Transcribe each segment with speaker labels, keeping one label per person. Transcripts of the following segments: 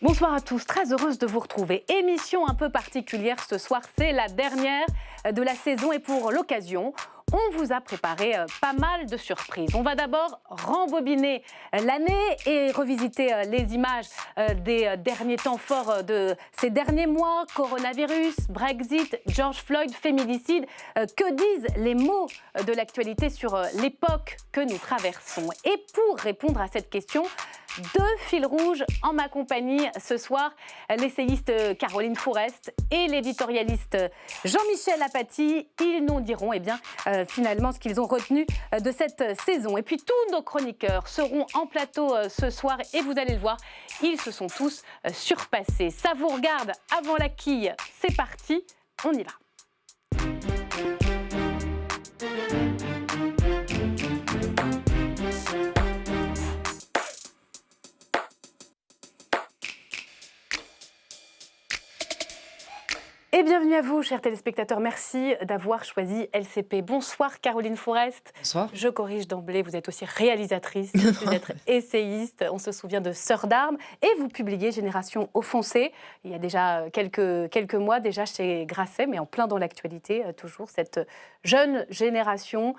Speaker 1: Bonsoir à tous, très heureuse de vous retrouver. Émission un peu particulière ce soir, c'est la dernière de la saison et pour l'occasion, on vous a préparé pas mal de surprises. On va d'abord rembobiner l'année et revisiter les images des derniers temps forts de ces derniers mois. Coronavirus, Brexit, George Floyd, féminicide. Que disent les mots de l'actualité sur l'époque que nous traversons? Et pour répondre à cette question, deux fils rouges en ma compagnie ce soir, l'essayiste Caroline Forest et l'éditorialiste Jean-Michel Apathy. Ils nous diront finalement ce qu'ils ont retenu de cette saison. Et puis tous nos chroniqueurs seront en plateau ce soir et vous allez le voir, ils se sont tous surpassés. Ça vous regarde avant la quille, c'est parti, on y va. Et bienvenue à vous, chers téléspectateurs. Merci d'avoir choisi LCP. Bonsoir, Caroline Forest.
Speaker 2: Bonsoir.
Speaker 1: Je corrige d'emblée, vous êtes aussi réalisatrice, vous êtes essayiste. On se souvient de Sœurs d'armes. Et vous publiez Génération offensée. Il y a déjà quelques mois, déjà chez Grasset, mais en plein dans l'actualité, toujours cette jeune génération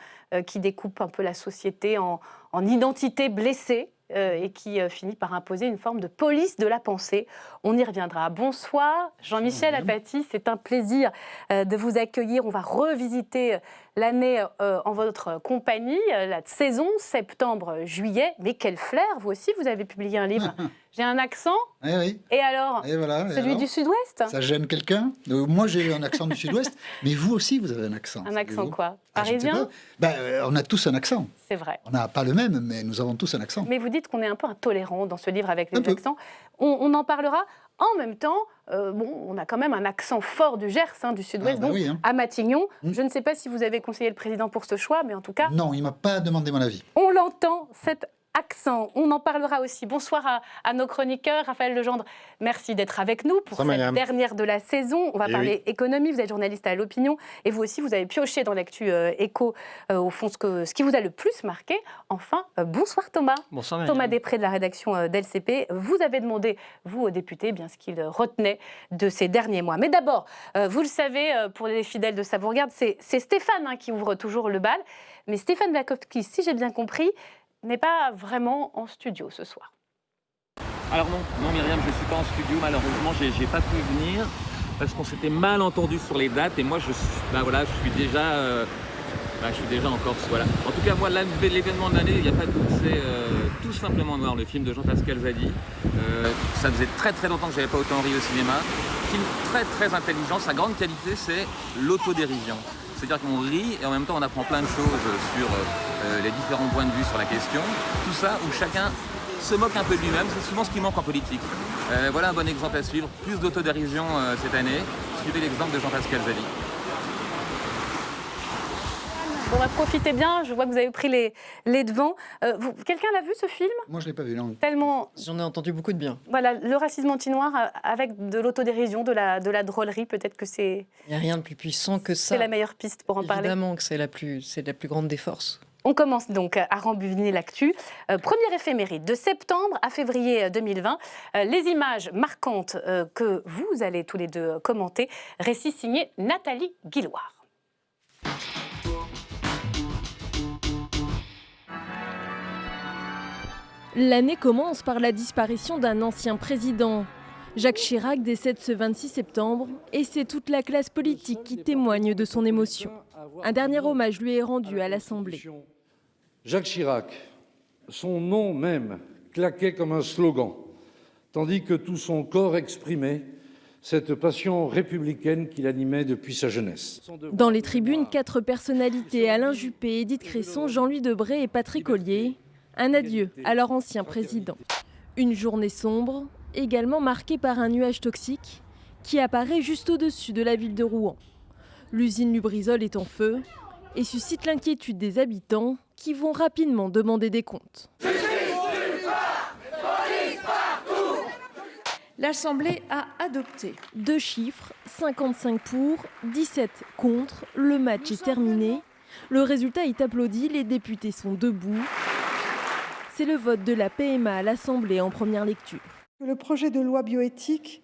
Speaker 1: qui découpe un peu la société en identités blessées. Et qui finit par imposer une forme de police de la pensée. On y reviendra. Bonsoir, Jean-Michel Apathy, c'est un plaisir de vous accueillir. On va revisiter l'année en votre compagnie, la saison septembre-juillet. Mais quel flair, vous aussi, vous avez publié un livre. J'ai un accent.
Speaker 3: Eh oui.
Speaker 1: Et alors,
Speaker 3: et voilà,
Speaker 1: celui du Sud-Ouest?
Speaker 3: Ça gêne quelqu'un? Moi, j'ai un accent du Sud-Ouest, mais vous aussi, vous avez un accent.
Speaker 1: Un accent quoi?
Speaker 3: Je ne sais
Speaker 1: Parisien?
Speaker 3: pas. On a tous un accent.
Speaker 1: C'est vrai.
Speaker 3: On n'a pas le même, mais nous avons tous un accent.
Speaker 1: Mais vous dites qu'on est un peu intolérant dans ce livre avec les accents. On en parlera. En même temps, on a quand même un accent fort du Gers, du Sud-Ouest, à Matignon. Je ne sais pas si vous avez conseillé le président pour ce choix, mais en tout cas...
Speaker 3: Non, il ne m'a pas demandé mon avis.
Speaker 1: On l'entend, cet accent. On en parlera aussi. Bonsoir à nos chroniqueurs. Raphaël Legendre, merci d'être avec nous pour cette dernière de la saison. On va parler économie. Vous êtes journaliste à l'Opinion. Et vous aussi, vous avez pioché dans l'actu éco, au fond, ce qui vous a le plus marqué. Enfin, bonsoir Thomas.
Speaker 2: Bonsoir Myriam.
Speaker 1: Thomas Després de la rédaction d'LCP. Vous avez demandé, vous, aux députés, ce qu'ils retenaient de ces derniers mois. Mais d'abord, vous le savez, pour les fidèles de Ça vous regarde, c'est Stéphane qui ouvre toujours le bal. Mais Stéphane Blakowski, si j'ai bien compris, n'est pas vraiment en studio ce soir.
Speaker 4: Alors non Myriam, je ne suis pas en studio, malheureusement, j'ai pas pu venir parce qu'on s'était mal entendu sur les dates et moi je suis déjà en Corse, voilà. En tout cas, moi, l'événement de l'année, il n'y a pas de doute, c'est tout simplement Noir, le film de Jean-Pascal Zadi. Ça faisait très très longtemps que je n'avais pas autant ri au cinéma. Film très très intelligent, sa grande qualité, c'est l'autodérision. C'est-à-dire qu'on rit et en même temps on apprend plein de choses sur les différents points de vue sur la question. Tout ça où chacun se moque un peu de lui-même, c'est souvent ce qui manque en politique. Voilà un bon exemple à suivre. Plus d'autodérision cette année. Suivez l'exemple de Jean-Pascal Zadi.
Speaker 1: On va profiter bien, je vois que vous avez pris les devants. Quelqu'un l'a vu ce film?
Speaker 3: Moi, je ne l'ai pas vu, non.
Speaker 1: Tellement...
Speaker 2: J'en ai entendu beaucoup de bien.
Speaker 1: Voilà, le racisme anti-noir avec de l'autodérision, de la drôlerie, peut-être que c'est...
Speaker 2: Il n'y a rien de plus puissant que ça.
Speaker 1: C'est la meilleure piste pour en parler.
Speaker 2: Évidemment que c'est la plus grande des forces.
Speaker 1: On commence donc à rembobiner l'actu. Première éphéméride, de septembre à février 2020. Les images marquantes que vous allez tous les deux commenter. Récit signé Nathalie Guilloire.
Speaker 5: L'année commence par la disparition d'un ancien président. Jacques Chirac décède ce 26 septembre et c'est toute la classe politique qui témoigne de son émotion. Un dernier hommage lui est rendu à l'Assemblée.
Speaker 6: Jacques Chirac, son nom même claquait comme un slogan, tandis que tout son corps exprimait cette passion républicaine qu'il animait depuis sa jeunesse.
Speaker 5: Dans les tribunes, 4 personnalités, Alain Juppé, Édith Cresson, Jean-Louis Debré et Patrick Ollier. Un adieu à leur ancien président. Une journée sombre, également marquée par un nuage toxique qui apparaît juste au-dessus de la ville de Rouen. L'usine Lubrizol est en feu et suscite l'inquiétude des habitants qui vont rapidement demander des comptes.
Speaker 7: L'Assemblée a adopté.
Speaker 5: 2 chiffres, 55 pour, 17 contre. Le match est terminé. Le résultat est applaudi, les députés sont debout. C'est le vote de la PMA à l'Assemblée en première lecture.
Speaker 8: Le projet de loi bioéthique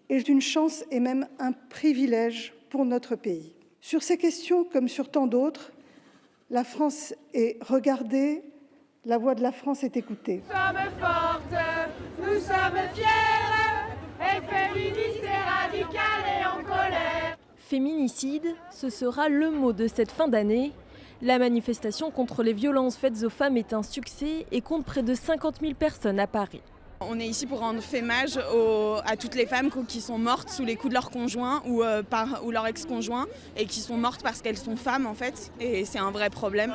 Speaker 8: est une chance et même un privilège pour notre pays. Sur ces questions, comme sur tant d'autres, la France est regardée, la voix de la France est écoutée.
Speaker 9: Nous sommes fortes, nous sommes fières, et féministes et radicales et en colère.
Speaker 5: Féminicide, ce sera le mot de cette fin d'année. La manifestation contre les violences faites aux femmes est un succès et compte près de 50 000 personnes à Paris.
Speaker 10: On est ici pour rendre hommage à toutes les femmes qui sont mortes sous les coups de leur conjoint ou leur ex-conjoint et qui sont mortes parce qu'elles sont femmes en fait, et c'est un vrai problème.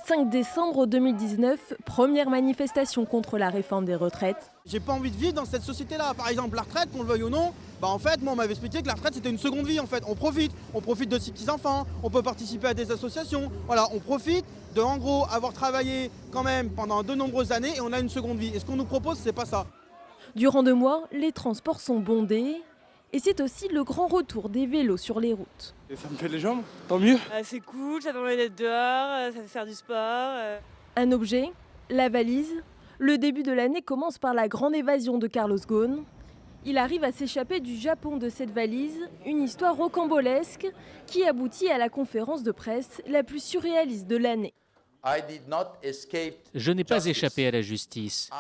Speaker 10: 5 décembre 2019, première manifestation contre la réforme des retraites.
Speaker 11: J'ai pas envie de vivre dans cette société-là. Par exemple, la retraite, qu'on le veuille ou non, en fait, moi on m'avait expliqué que la retraite c'était une seconde vie en fait. On profite de ses petits-enfants, on peut participer à des associations. Voilà, on profite de en gros avoir travaillé quand même pendant de nombreuses années et on a une seconde vie. Et ce qu'on nous propose, c'est pas ça.
Speaker 5: Durant 2 mois, les transports sont bondés et c'est aussi le grand retour des vélos sur les routes.
Speaker 11: Et ça me fait les jambes, tant mieux.
Speaker 12: C'est cool, ça permet d'être dehors, ça fait faire du sport.
Speaker 5: Un objet, la valise. Le début de l'année commence par la grande évasion de Carlos Ghosn. Il arrive à s'échapper du Japon de cette valise, une histoire rocambolesque qui aboutit à la conférence de presse la plus surréaliste de l'année.
Speaker 13: Je n'ai pas échappé à la justice.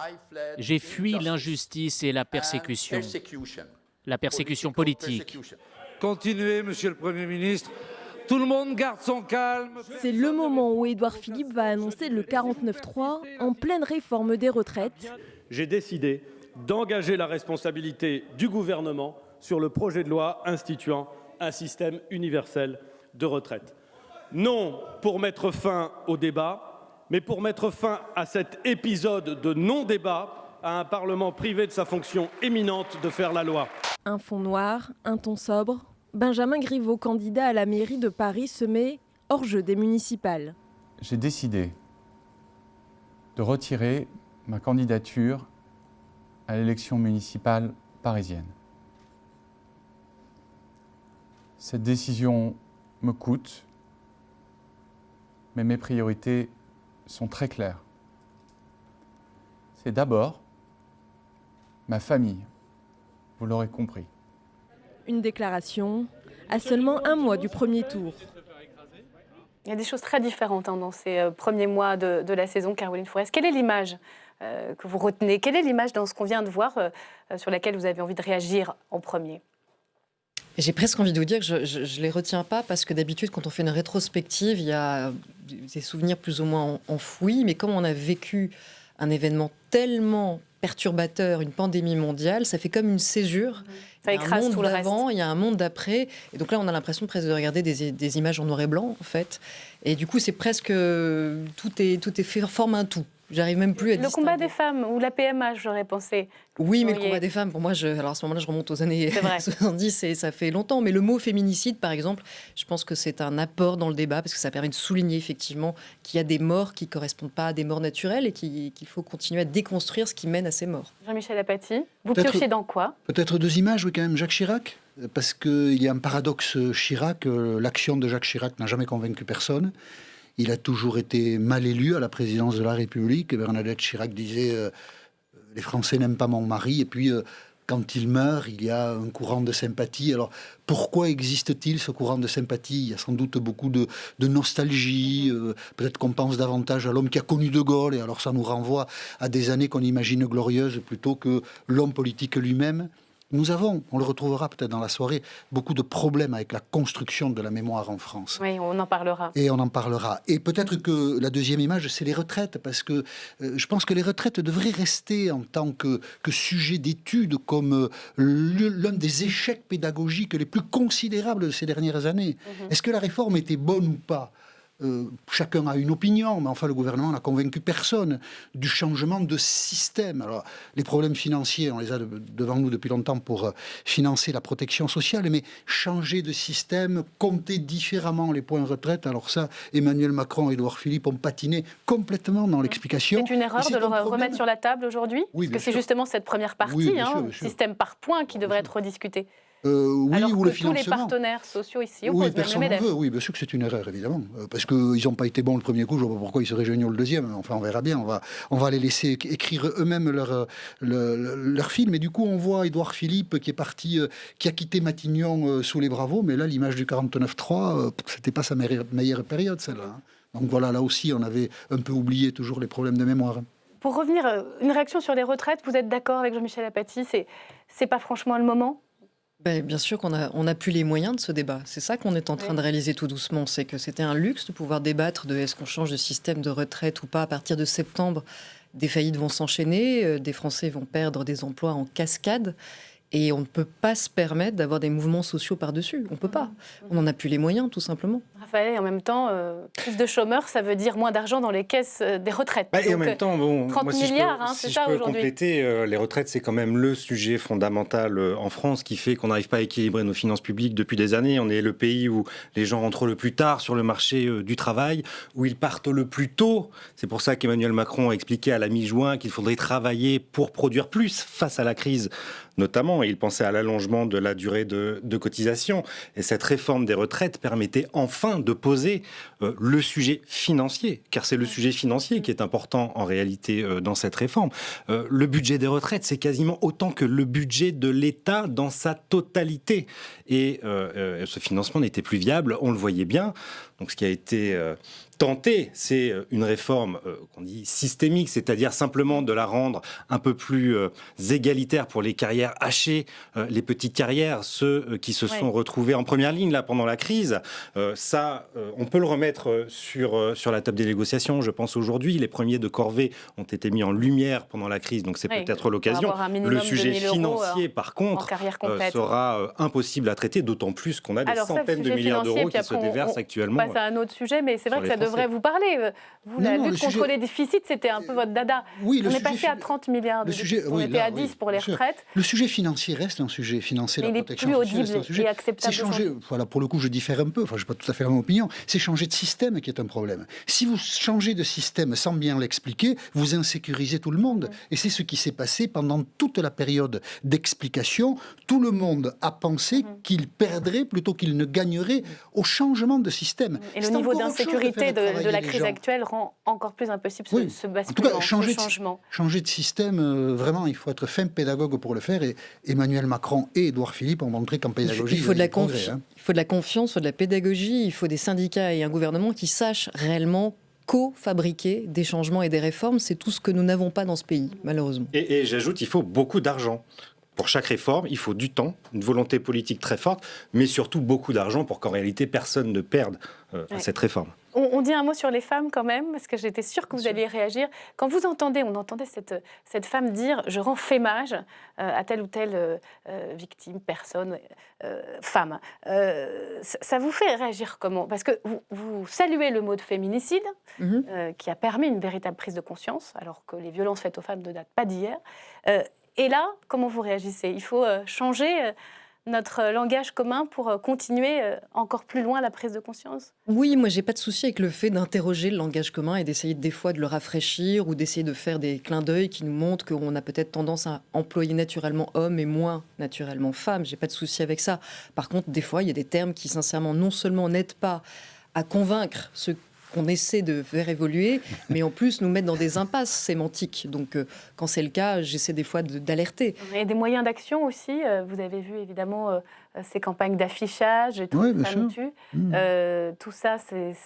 Speaker 13: J'ai fui l'injustice et la persécution. La persécution politique.
Speaker 6: Continuez, monsieur le Premier ministre. Tout le monde garde son calme.
Speaker 5: C'est le moment où Édouard Philippe va annoncer le 49.3 en pleine réforme des retraites.
Speaker 14: J'ai décidé d'engager la responsabilité du gouvernement sur le projet de loi instituant un système universel de retraite. Non pour mettre fin au débat, mais pour mettre fin à cet épisode de non-débat, à un Parlement privé de sa fonction éminente de faire la loi.
Speaker 5: Un fond noir, un ton sobre. Benjamin Griveaux, candidat à la mairie de Paris, se met hors jeu des municipales.
Speaker 15: J'ai décidé de retirer ma candidature à l'élection municipale parisienne. Cette décision me coûte, mais mes priorités sont très claires. C'est d'abord ma famille, vous l'aurez compris.
Speaker 5: Une déclaration à seulement 1 mois du premier tour.
Speaker 1: Il y a des choses très différentes dans ces premiers mois de la saison, Caroline Fourest. Quelle est l'image que vous retenez? Quelle est l'image dans ce qu'on vient de voir sur laquelle vous avez envie de réagir en premier?
Speaker 2: J'ai presque envie de vous dire que je ne les retiens pas parce que d'habitude, quand on fait une rétrospective, il y a des souvenirs plus ou moins enfouis. Mais comme on a vécu un événement tellement perturbateur, une pandémie mondiale, ça fait comme une césure.
Speaker 1: Ça écrase tout le reste.
Speaker 2: Il y a un monde d'après. Et donc là, on a l'impression presque de regarder des images en noir et blanc, en fait. Et du coup, c'est presque... Tout est fait, forme un tout. J'arrive même plus à distinguer.
Speaker 1: Le combat des femmes ou la PMA, j'aurais pensé.
Speaker 2: Oui, mais le combat des femmes, pour moi, alors à ce moment-là, je remonte aux années 70 et ça fait longtemps. Mais le mot féminicide, par exemple, je pense que c'est un apport dans le débat parce que ça permet de souligner effectivement qu'il y a des morts qui ne correspondent pas à des morts naturelles et qu'il faut continuer à déconstruire ce qui mène à ces morts.
Speaker 1: Jean-Michel Apathy, vous piochez dans quoi?
Speaker 3: Peut-être 2 images, oui, quand même. Jacques Chirac, parce qu'il y a un paradoxe Chirac. L'action de Jacques Chirac n'a jamais convaincu personne. Il a toujours été mal élu à la présidence de la République. Et Bernadette Chirac disait les Français n'aiment pas mon mari. Et puis, quand il meurt, il y a un courant de sympathie. Alors, pourquoi existe-t-il ce courant de sympathie? Il y a sans doute beaucoup de nostalgie. Peut-être qu'on pense davantage à l'homme qui a connu De Gaulle. Et alors, ça nous renvoie à des années qu'on imagine glorieuses plutôt que l'homme politique lui-même. Nous avons, on le retrouvera peut-être dans la soirée, beaucoup de problèmes avec la construction de la mémoire en France.
Speaker 1: Oui, on en parlera.
Speaker 3: Et on en parlera. Et peut-être que la deuxième image, c'est les retraites, parce que je pense que les retraites devraient rester en tant que sujet d'étude comme l'un des échecs pédagogiques les plus considérables de ces dernières années. Est-ce que la réforme était bonne ou pas? Chacun a une opinion, mais enfin le gouvernement n'a convaincu personne du changement de système. Alors les problèmes financiers, on les a devant nous depuis longtemps pour financer la protection sociale, mais changer de système, compter différemment les points de retraite, alors ça, Emmanuel Macron et Édouard Philippe ont patiné complètement dans l'explication.
Speaker 1: C'est une erreur de le remettre sur la table aujourd'hui?
Speaker 3: Oui,
Speaker 1: parce que c'est justement cette première partie,
Speaker 3: oui, bien sûr.
Speaker 1: système par points, qui devrait être rediscuté.
Speaker 3: Oui,
Speaker 1: alors
Speaker 3: ou
Speaker 1: que
Speaker 3: le financement.
Speaker 1: tous les partenaires sociaux ici
Speaker 3: Oui,
Speaker 1: opposent,
Speaker 3: personne
Speaker 1: même le
Speaker 3: n'en
Speaker 1: MEDEF.
Speaker 3: veut. Oui, bien sûr que c'est une erreur, évidemment. Parce qu'ils n'ont pas été bons le premier coup, je ne vois pas pourquoi ils seraient géniaux le deuxième. Enfin, on verra bien. On va les laisser écrire eux-mêmes leur film. Et du coup, on voit Édouard Philippe qui est parti, qui a quitté Matignon sous les bravos. Mais là, l'image du 49-3, c'était pas sa meilleure période, celle-là. Donc voilà, là aussi, on avait un peu oublié toujours les problèmes de mémoire.
Speaker 1: Pour revenir, une réaction sur les retraites, vous êtes d'accord avec Jean-Michel Apathy, c'est pas franchement le moment?
Speaker 2: Bien sûr qu'on a plus les moyens de ce débat. C'est ça qu'on est en train de réaliser tout doucement. C'est que c'était un luxe de pouvoir débattre de est-ce qu'on change de système de retraite ou pas. À partir de septembre, des faillites vont s'enchaîner, des Français vont perdre des emplois en cascade. Et on ne peut pas se permettre d'avoir des mouvements sociaux par-dessus. On ne peut pas. On n'en a plus les moyens, tout simplement.
Speaker 1: Raphaël, en même temps, plus de chômeurs, ça veut dire moins d'argent dans les caisses des retraites.
Speaker 16: Et en même temps,
Speaker 1: 30 milliards, c'est ça aujourd'hui.
Speaker 16: Si je peux compléter, les retraites, c'est quand même le sujet fondamental en France qui fait qu'on n'arrive pas à équilibrer nos finances publiques depuis des années. On est le pays où les gens rentrent le plus tard sur le marché du travail, où ils partent le plus tôt. C'est pour ça qu'Emmanuel Macron a expliqué à la mi-juin qu'il faudrait travailler pour produire plus face à la crise, notamment. Et il pensait à l'allongement de la durée de cotisation. Et cette réforme des retraites permettait enfin de poser le sujet financier, car c'est le sujet financier qui est important en réalité dans cette réforme. Le budget des retraites, c'est quasiment autant que le budget de l'État dans sa totalité. Et ce financement n'était plus viable, on le voyait bien. Donc ce qui a été tenté, c'est une réforme qu'on dit systémique, c'est-à-dire simplement de la rendre un peu plus égalitaire pour les carrières hachées, les petites carrières, ceux qui se sont retrouvés en première ligne là pendant la crise. On peut le remettre sur la table des négociations. Je pense aujourd'hui, les premiers de corvée ont été mis en lumière pendant la crise, donc c'est peut-être l'occasion. Le sujet financier, par contre, sera impossible à traiter, d'autant plus qu'on a des centaines de milliards d'euros qui se déversent actuellement.
Speaker 1: On passe à un autre sujet, mais c'est vrai que ça devrait vous parler. Vous, la lutte contre les déficits, c'était un peu votre dada.
Speaker 3: Oui,
Speaker 1: on est passé à 30 milliards de déficits. On était à 10 pour les retraites.
Speaker 3: Le sujet financier reste un sujet financier.
Speaker 1: Mais
Speaker 3: la
Speaker 1: il est
Speaker 3: protection
Speaker 1: plus
Speaker 3: sociale,
Speaker 1: audible
Speaker 3: c'est un sujet.
Speaker 1: et acceptable.
Speaker 3: C'est changer. Voilà, pour le coup, je diffère un peu. Enfin, je n'ai pas tout à fait la même opinion. C'est changer de système qui est un problème. Si vous changez de système sans bien l'expliquer, vous insécurisez tout le monde. Et c'est ce qui s'est passé pendant toute la période d'explication. Tout le monde a pensé qu'il perdrait plutôt qu'il ne gagnerait au changement de système.
Speaker 1: Et le niveau d'insécurité de la crise actuelle rend encore plus impossible ce basculement,
Speaker 3: en tout cas, changer de système, vraiment, il faut être fin pédagogue pour le faire. Et Emmanuel Macron et Édouard Philippe ont montré qu'en pédagogie,
Speaker 2: il faut de la confiance, il faut de la confiance, il faut de la pédagogie, il faut des syndicats et un gouvernement qui sachent réellement co-fabriquer des changements et des réformes. C'est tout ce que nous n'avons pas dans ce pays, malheureusement.
Speaker 16: Et j'ajoute, il faut beaucoup d'argent. Pour chaque réforme, il faut du temps, une volonté politique très forte, mais surtout beaucoup d'argent pour qu'en réalité personne ne perde à cette réforme.
Speaker 1: On dit un mot sur les femmes quand même, parce que j'étais sûre que vous alliez réagir. Quand on entendait cette femme dire « je rends fémage à telle ou telle victime, personne, femme », ça vous fait réagir comment? Parce que vous saluez le mot de féminicide, qui a permis une véritable prise de conscience, alors que les violences faites aux femmes ne datent pas d'hier. Et là, comment vous réagissez? Il faut changer notre langage commun pour continuer encore plus loin la prise de conscience?
Speaker 2: Oui, moi j'ai pas de souci avec le fait d'interroger le langage commun et d'essayer des fois de le rafraîchir ou d'essayer de faire des clins d'œil qui nous montrent qu'on a peut-être tendance à employer naturellement homme et moins naturellement femme. J'ai pas de souci avec ça. Par contre, des fois, il y a des termes qui sincèrement non seulement n'aident pas à convaincre ceux qu'on essaie de faire évoluer, mais en plus nous mettre dans des impasses sémantiques. Donc, quand c'est le cas, j'essaie des fois d'alerter.
Speaker 1: Il y a des moyens d'action aussi. Vous avez vu évidemment ces campagnes d'affichage, tout ça,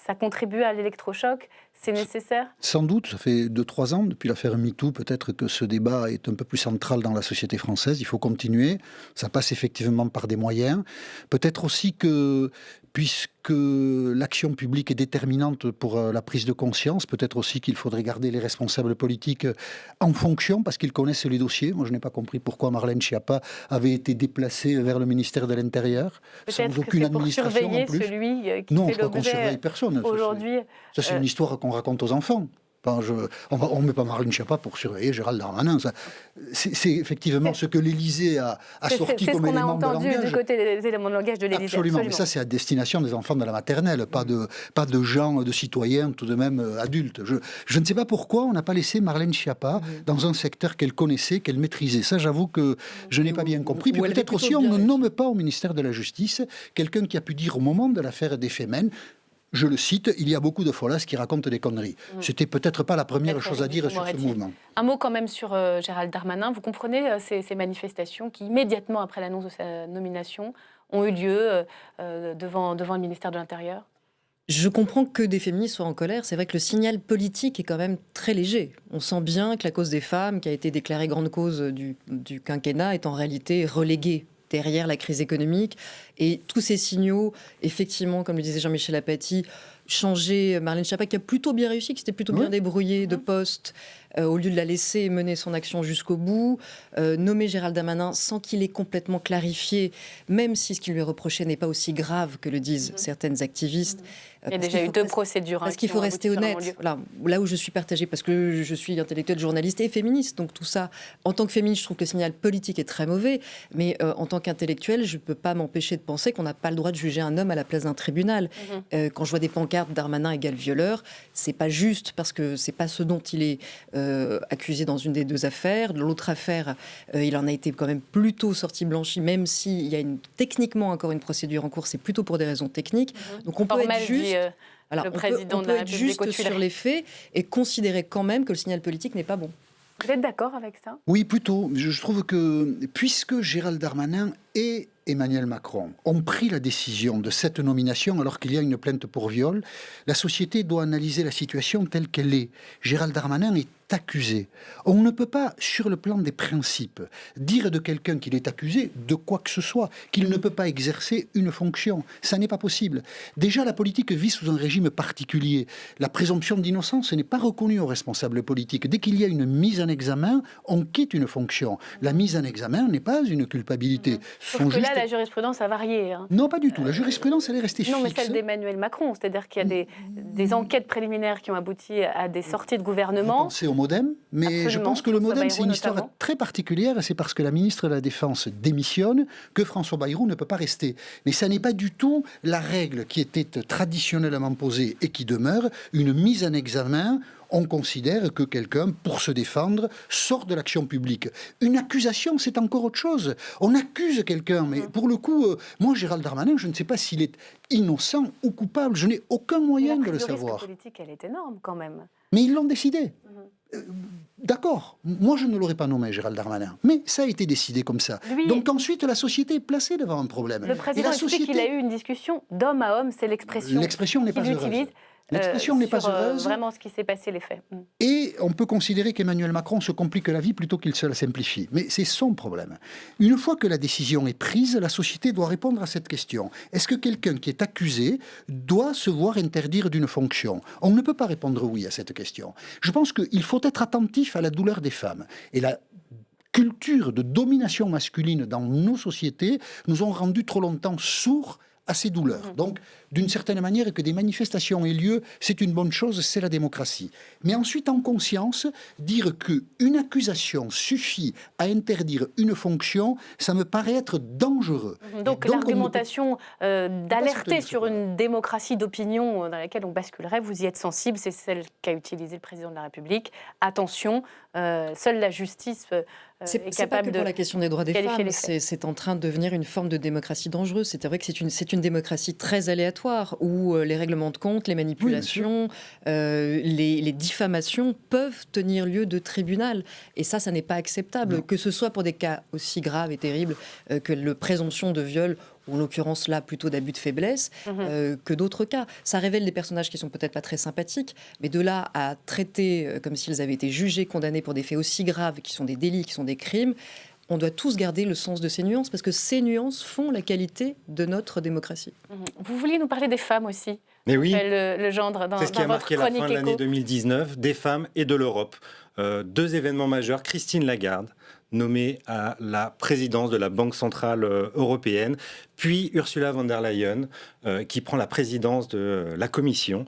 Speaker 1: ça contribue à l'électrochoc. C'est nécessaire?
Speaker 3: Sans doute, ça fait 2-3 ans, depuis l'affaire MeToo, peut-être que ce débat est un peu plus central dans la société française. Il faut continuer. Ça passe effectivement par des moyens. Peut-être aussi que, puisque l'action publique est déterminante pour la prise de conscience, peut-être aussi qu'il faudrait garder les responsables politiques en fonction, parce qu'ils connaissent les dossiers. Moi, je n'ai pas compris pourquoi Marlène Schiappa avait été déplacée vers le ministère de l'Intérieur, sans aucune administration
Speaker 1: surveiller
Speaker 3: en plus.
Speaker 1: Celui qui
Speaker 3: non,
Speaker 1: fait
Speaker 3: je crois qu'on ne surveille personne.
Speaker 1: Aujourd'hui,
Speaker 3: ça, c'est une histoire qu'on raconte aux enfants. On ne met pas Marlène Schiappa pour surveiller Gérald Darmanin. C'est effectivement ce que l'Élysée a sorti comme élément de langage.
Speaker 1: C'est ce qu'on a entendu du côté des éléments de langage de l'Élysée.
Speaker 3: Absolument, mais ça c'est à destination des enfants de la maternelle, pas de gens, de citoyens tout de même adultes. Je ne sais pas pourquoi on n'a pas laissé Marlène Schiappa dans un secteur qu'elle connaissait, qu'elle maîtrisait. Ça, j'avoue que je n'ai pas bien compris. Puis peut-être aussi on ne nomme pas au ministère de la Justice quelqu'un qui a pu dire au moment de l'affaire des Femen, je le cite, il y a beaucoup de folasses qui racontent des conneries. C'était peut-être pas la première chose à dire sur ce mouvement.
Speaker 1: Un mot quand même sur Gérald Darmanin. Vous comprenez ces manifestations qui, immédiatement après l'annonce de sa nomination, ont eu lieu devant le ministère de l'Intérieur?
Speaker 2: Je comprends que des féministes soient en colère. C'est vrai que le signal politique est quand même très léger. On sent bien que la cause des femmes, qui a été déclarée grande cause du quinquennat, est en réalité reléguée derrière la crise économique. Et tous ces signaux, effectivement, comme le disait Jean-Michel Apathy, changer Marlène Schiappa, qui a plutôt bien réussi, qui s'était plutôt bien débrouillée de poste, au lieu de la laisser mener son action jusqu'au bout, nommer Gérald Darmanin sans qu'il ait complètement clarifié, même si ce qui lui est reproché n'est pas aussi grave que le disent certaines activistes.
Speaker 1: Il y a déjà eu 2 procédures.
Speaker 2: Parce qu'il faut rester honnête. Là où je suis partagée, parce que je suis intellectuelle, journaliste et féministe, donc tout ça, en tant que féministe, je trouve que le signal politique est très mauvais, mais en tant qu'intellectuelle, je ne peux pas m'empêcher de penser qu'on n'a pas le droit de juger un homme à la place d'un tribunal. Quand je vois des pancartes Darmanin égale violeur, c'est pas juste, parce que c'est pas ce dont il est accusé dans une des 2 affaires. L'autre affaire, il en a été quand même plutôt sorti blanchi, même s'il y a techniquement encore une procédure en cours, c'est plutôt pour des raisons techniques. Donc on peut être juste. Alors, on peut être juste sur les faits et considérer quand même que le signal politique n'est pas bon.
Speaker 1: Vous êtes d'accord avec ça?
Speaker 3: Oui, plutôt. Je trouve que puisque Gérald Darmanin et Emmanuel Macron ont pris la décision de cette nomination alors qu'il y a une plainte pour viol, la société doit analyser la situation telle qu'elle est. Gérald Darmanin est accusé. On ne peut pas, sur le plan des principes, dire de quelqu'un qu'il est accusé de quoi que ce soit, qu'il ne peut pas exercer une fonction. Ça n'est pas possible. Déjà, la politique vit sous un régime particulier. La présomption d'innocence n'est pas reconnue aux responsables politiques. Dès qu'il y a une mise en examen, on quitte une fonction. La mise en examen n'est pas une culpabilité.
Speaker 1: Sauf que là, la jurisprudence a varié.
Speaker 3: Non, pas du tout. La jurisprudence, elle est restée fixe.
Speaker 1: Non, mais celle d'Emmanuel Macron. C'est-à-dire qu'il y a des enquêtes préliminaires qui ont abouti à des sorties de gouvernement.
Speaker 3: Pensez au MoDem, mais absolument. Je pense que le MoDem, c'est une histoire très particulière. C'est parce que la ministre de la Défense démissionne que François Bayrou ne peut pas rester. Mais ça n'est pas du tout la règle qui était traditionnellement posée et qui demeure, une mise en examen. On considère que quelqu'un, pour se défendre, sort de l'action publique. Une accusation, c'est encore autre chose. On accuse quelqu'un, mais pour le coup, moi, Gérald Darmanin, je ne sais pas s'il est innocent ou coupable. Je n'ai aucun moyen de le savoir.
Speaker 1: La politique, elle est énorme quand même.
Speaker 3: Mais ils l'ont décidé. D'accord, moi je ne l'aurais pas nommé Gérald Darmanin, mais ça a été décidé comme ça. Donc ensuite la société est placée devant un problème.
Speaker 1: Le président explique qu'il a eu une discussion d'homme à homme, c'est l'expression.
Speaker 3: L'expression n'est pas heureuse. L'expression n'est pas heureuse.
Speaker 1: Vraiment ce qui s'est passé, les faits.
Speaker 3: Et on peut considérer qu'Emmanuel Macron se complique la vie plutôt qu'il se la simplifie. Mais c'est son problème. Une fois que la décision est prise, la société doit répondre à cette question. Est-ce que quelqu'un qui est accusé doit se voir interdire d'une fonction? On ne peut pas répondre oui à cette question. Je pense qu'il faut être attentif à la douleur des femmes. Et la culture de domination masculine dans nos sociétés nous ont rendu trop longtemps sourds à ces douleurs. Donc, d'une certaine manière, que des manifestations aient lieu, c'est une bonne chose, c'est la démocratie. Mais ensuite, en conscience, dire qu'une accusation suffit à interdire une fonction, ça me paraît être dangereux.
Speaker 1: Donc l'argumentation d'alerter sur une démocratie d'opinion dans laquelle on basculerait, vous y êtes sensible, c'est celle qu'a utilisée le président de la République. Attention, seule la justice est capable de...
Speaker 2: C'est pas que pour la question des droits des femmes, c'est en train de devenir une forme de démocratie dangereuse. C'est vrai que c'est une démocratie très aléatoire, où les règlements de compte, les manipulations, les diffamations peuvent tenir lieu de tribunal. Et ça n'est pas acceptable, que ce soit pour des cas aussi graves et terribles que la présomption de viol, ou en l'occurrence là plutôt d'abus de faiblesse, que d'autres cas. Ça révèle des personnages qui sont peut-être pas très sympathiques, mais de là à traiter comme s'ils avaient été jugés, condamnés pour des faits aussi graves, qui sont des délits, qui sont des crimes, on doit tous garder le sens de ces nuances, parce que ces nuances font la qualité de notre démocratie.
Speaker 1: Vous vouliez nous parler des femmes aussi?
Speaker 16: Mais oui,
Speaker 1: le gendre dans,
Speaker 16: c'est ce qui a marqué la fin de l'année 2019, des femmes et de l'Europe. 2 événements majeurs, Christine Lagarde, nommée à la présidence de la Banque Centrale Européenne, puis Ursula von der Leyen, qui prend la présidence de la Commission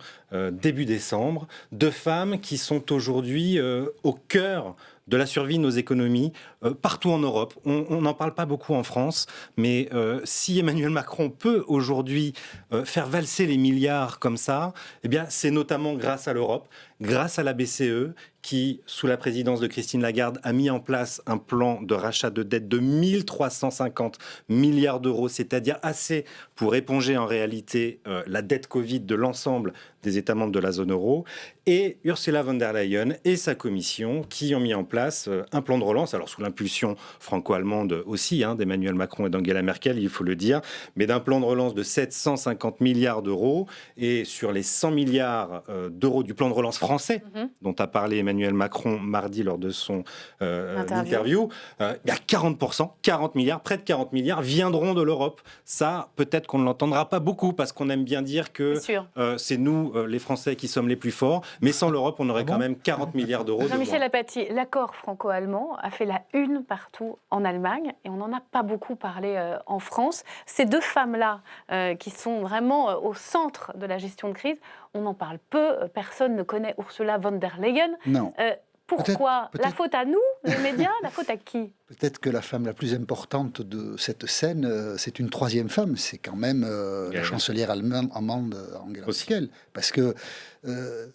Speaker 16: début décembre. 2 femmes qui sont aujourd'hui au cœur de la survie de nos économies partout en Europe. On n'en parle pas beaucoup en France, mais si Emmanuel Macron peut aujourd'hui faire valser les milliards comme ça, eh bien, c'est notamment grâce à l'Europe, grâce à la BCE, qui, sous la présidence de Christine Lagarde, a mis en place un plan de rachat de dette de 1350 milliards d'euros, c'est-à-dire assez pour éponger en réalité la dette Covid de l'ensemble des États membres de la zone euro, et Ursula von der Leyen et sa commission qui ont mis en place un plan de relance, alors sous l'impulsion franco-allemande aussi, d'Emmanuel Macron et d'Angela Merkel, il faut le dire, mais d'un plan de relance de 750 milliards d'euros, et sur les 100 milliards d'euros du plan de relance français, dont a parlé Emmanuel Macron mardi lors de son interview, il y a 40%, 40 milliards, près de 40 milliards viendront de l'Europe. Ça, peut-être qu'on ne l'entendra pas beaucoup, parce qu'on aime bien dire que c'est nous, les Français, qui sommes les plus forts, mais sans l'Europe, on aurait quand même 40 milliards d'euros.
Speaker 1: Jean-Michel Apathy, l'accord franco-allemand a fait la une partout en Allemagne, et on n'en a pas beaucoup parlé en France. Ces 2 femmes-là, qui sont vraiment au centre de la gestion de crise, on en parle peu, personne ne connaît Ursula von der Leyen.
Speaker 3: Non.
Speaker 1: Pourquoi ? La faute à nous, les médias ? La faute à qui ?
Speaker 3: Peut-être que la femme la plus importante de cette scène, c'est une 3e femme. C'est quand même la chancelière allemande Angela Merkel. Parce que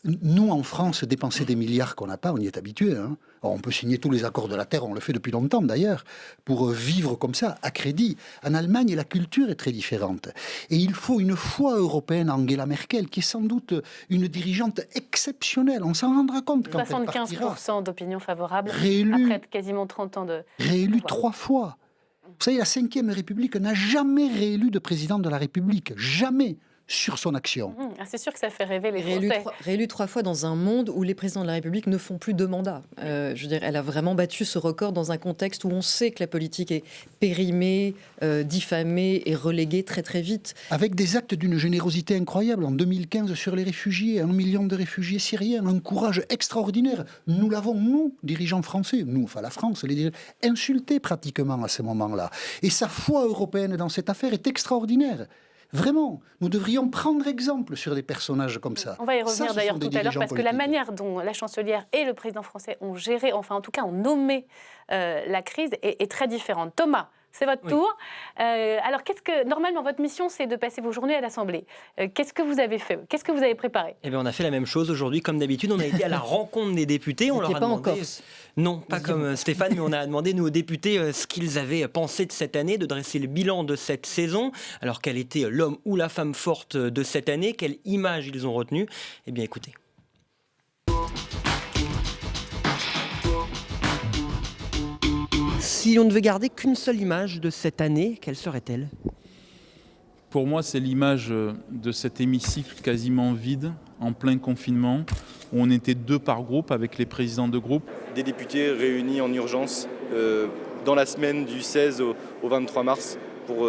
Speaker 3: nous, en France, dépenser des milliards qu'on n'a pas, on y est habitué. Alors, on peut signer tous les accords de la Terre, on le fait depuis longtemps d'ailleurs, pour vivre comme ça, à crédit. En Allemagne, la culture est très différente. Et il faut une foi européenne à Angela Merkel, qui est sans doute une dirigeante exceptionnelle. On s'en rendra compte quand elle partira.
Speaker 1: 75% d'opinion favorable après quasiment 30 ans de...
Speaker 3: Réélu 3 fois. Vous savez, la 5e République n'a jamais réélu de président de la République. Jamais. Sur son action.
Speaker 1: C'est sûr que ça fait rêver les Français.
Speaker 2: Réélu 3 fois dans un monde où les présidents de la République ne font plus 2 mandats. Je veux dire, elle a vraiment battu ce record dans un contexte où on sait que la politique est périmée, diffamée et reléguée très très vite.
Speaker 3: Avec des actes d'une générosité incroyable. En 2015, sur les réfugiés, 1 million de réfugiés syriens, un courage extraordinaire. Nous l'avons, nous, dirigeants français, nous, enfin la France, les dirigeants, insultés pratiquement à ce moment-là. Et sa foi européenne dans cette affaire est extraordinaire. Vraiment, nous devrions prendre exemple sur des personnages comme ça.
Speaker 1: On va y revenir d'ailleurs tout à l'heure, parce que la manière dont la chancelière et le président français ont géré, enfin en tout cas ont nommé la crise est très différente. Thomas, c'est votre tour. Alors, normalement, votre mission, c'est de passer vos journées à l'Assemblée. Qu'est-ce que vous avez fait ? Qu'est-ce que vous avez préparé ?
Speaker 17: Eh bien, on a fait la même chose aujourd'hui, comme d'habitude. On a été à la rencontre des députés. On leur a demandé... en Corse. Non, pas comme Stéphane, mais on a demandé, nous, aux députés, ce qu'ils avaient pensé de cette année, de dresser le bilan de cette saison. Alors, quel était l'homme ou la femme forte de cette année ? Quelle image ils ont retenue ? Eh bien, écoutez. Si on ne devait garder qu'une seule image de cette année, quelle serait-elle ?
Speaker 18: Pour moi, c'est l'image de cet hémicycle quasiment vide, en plein confinement, où on était 2 par groupe avec les présidents de groupe.
Speaker 19: Des députés réunis en urgence dans la semaine du 16 au 23 mars pour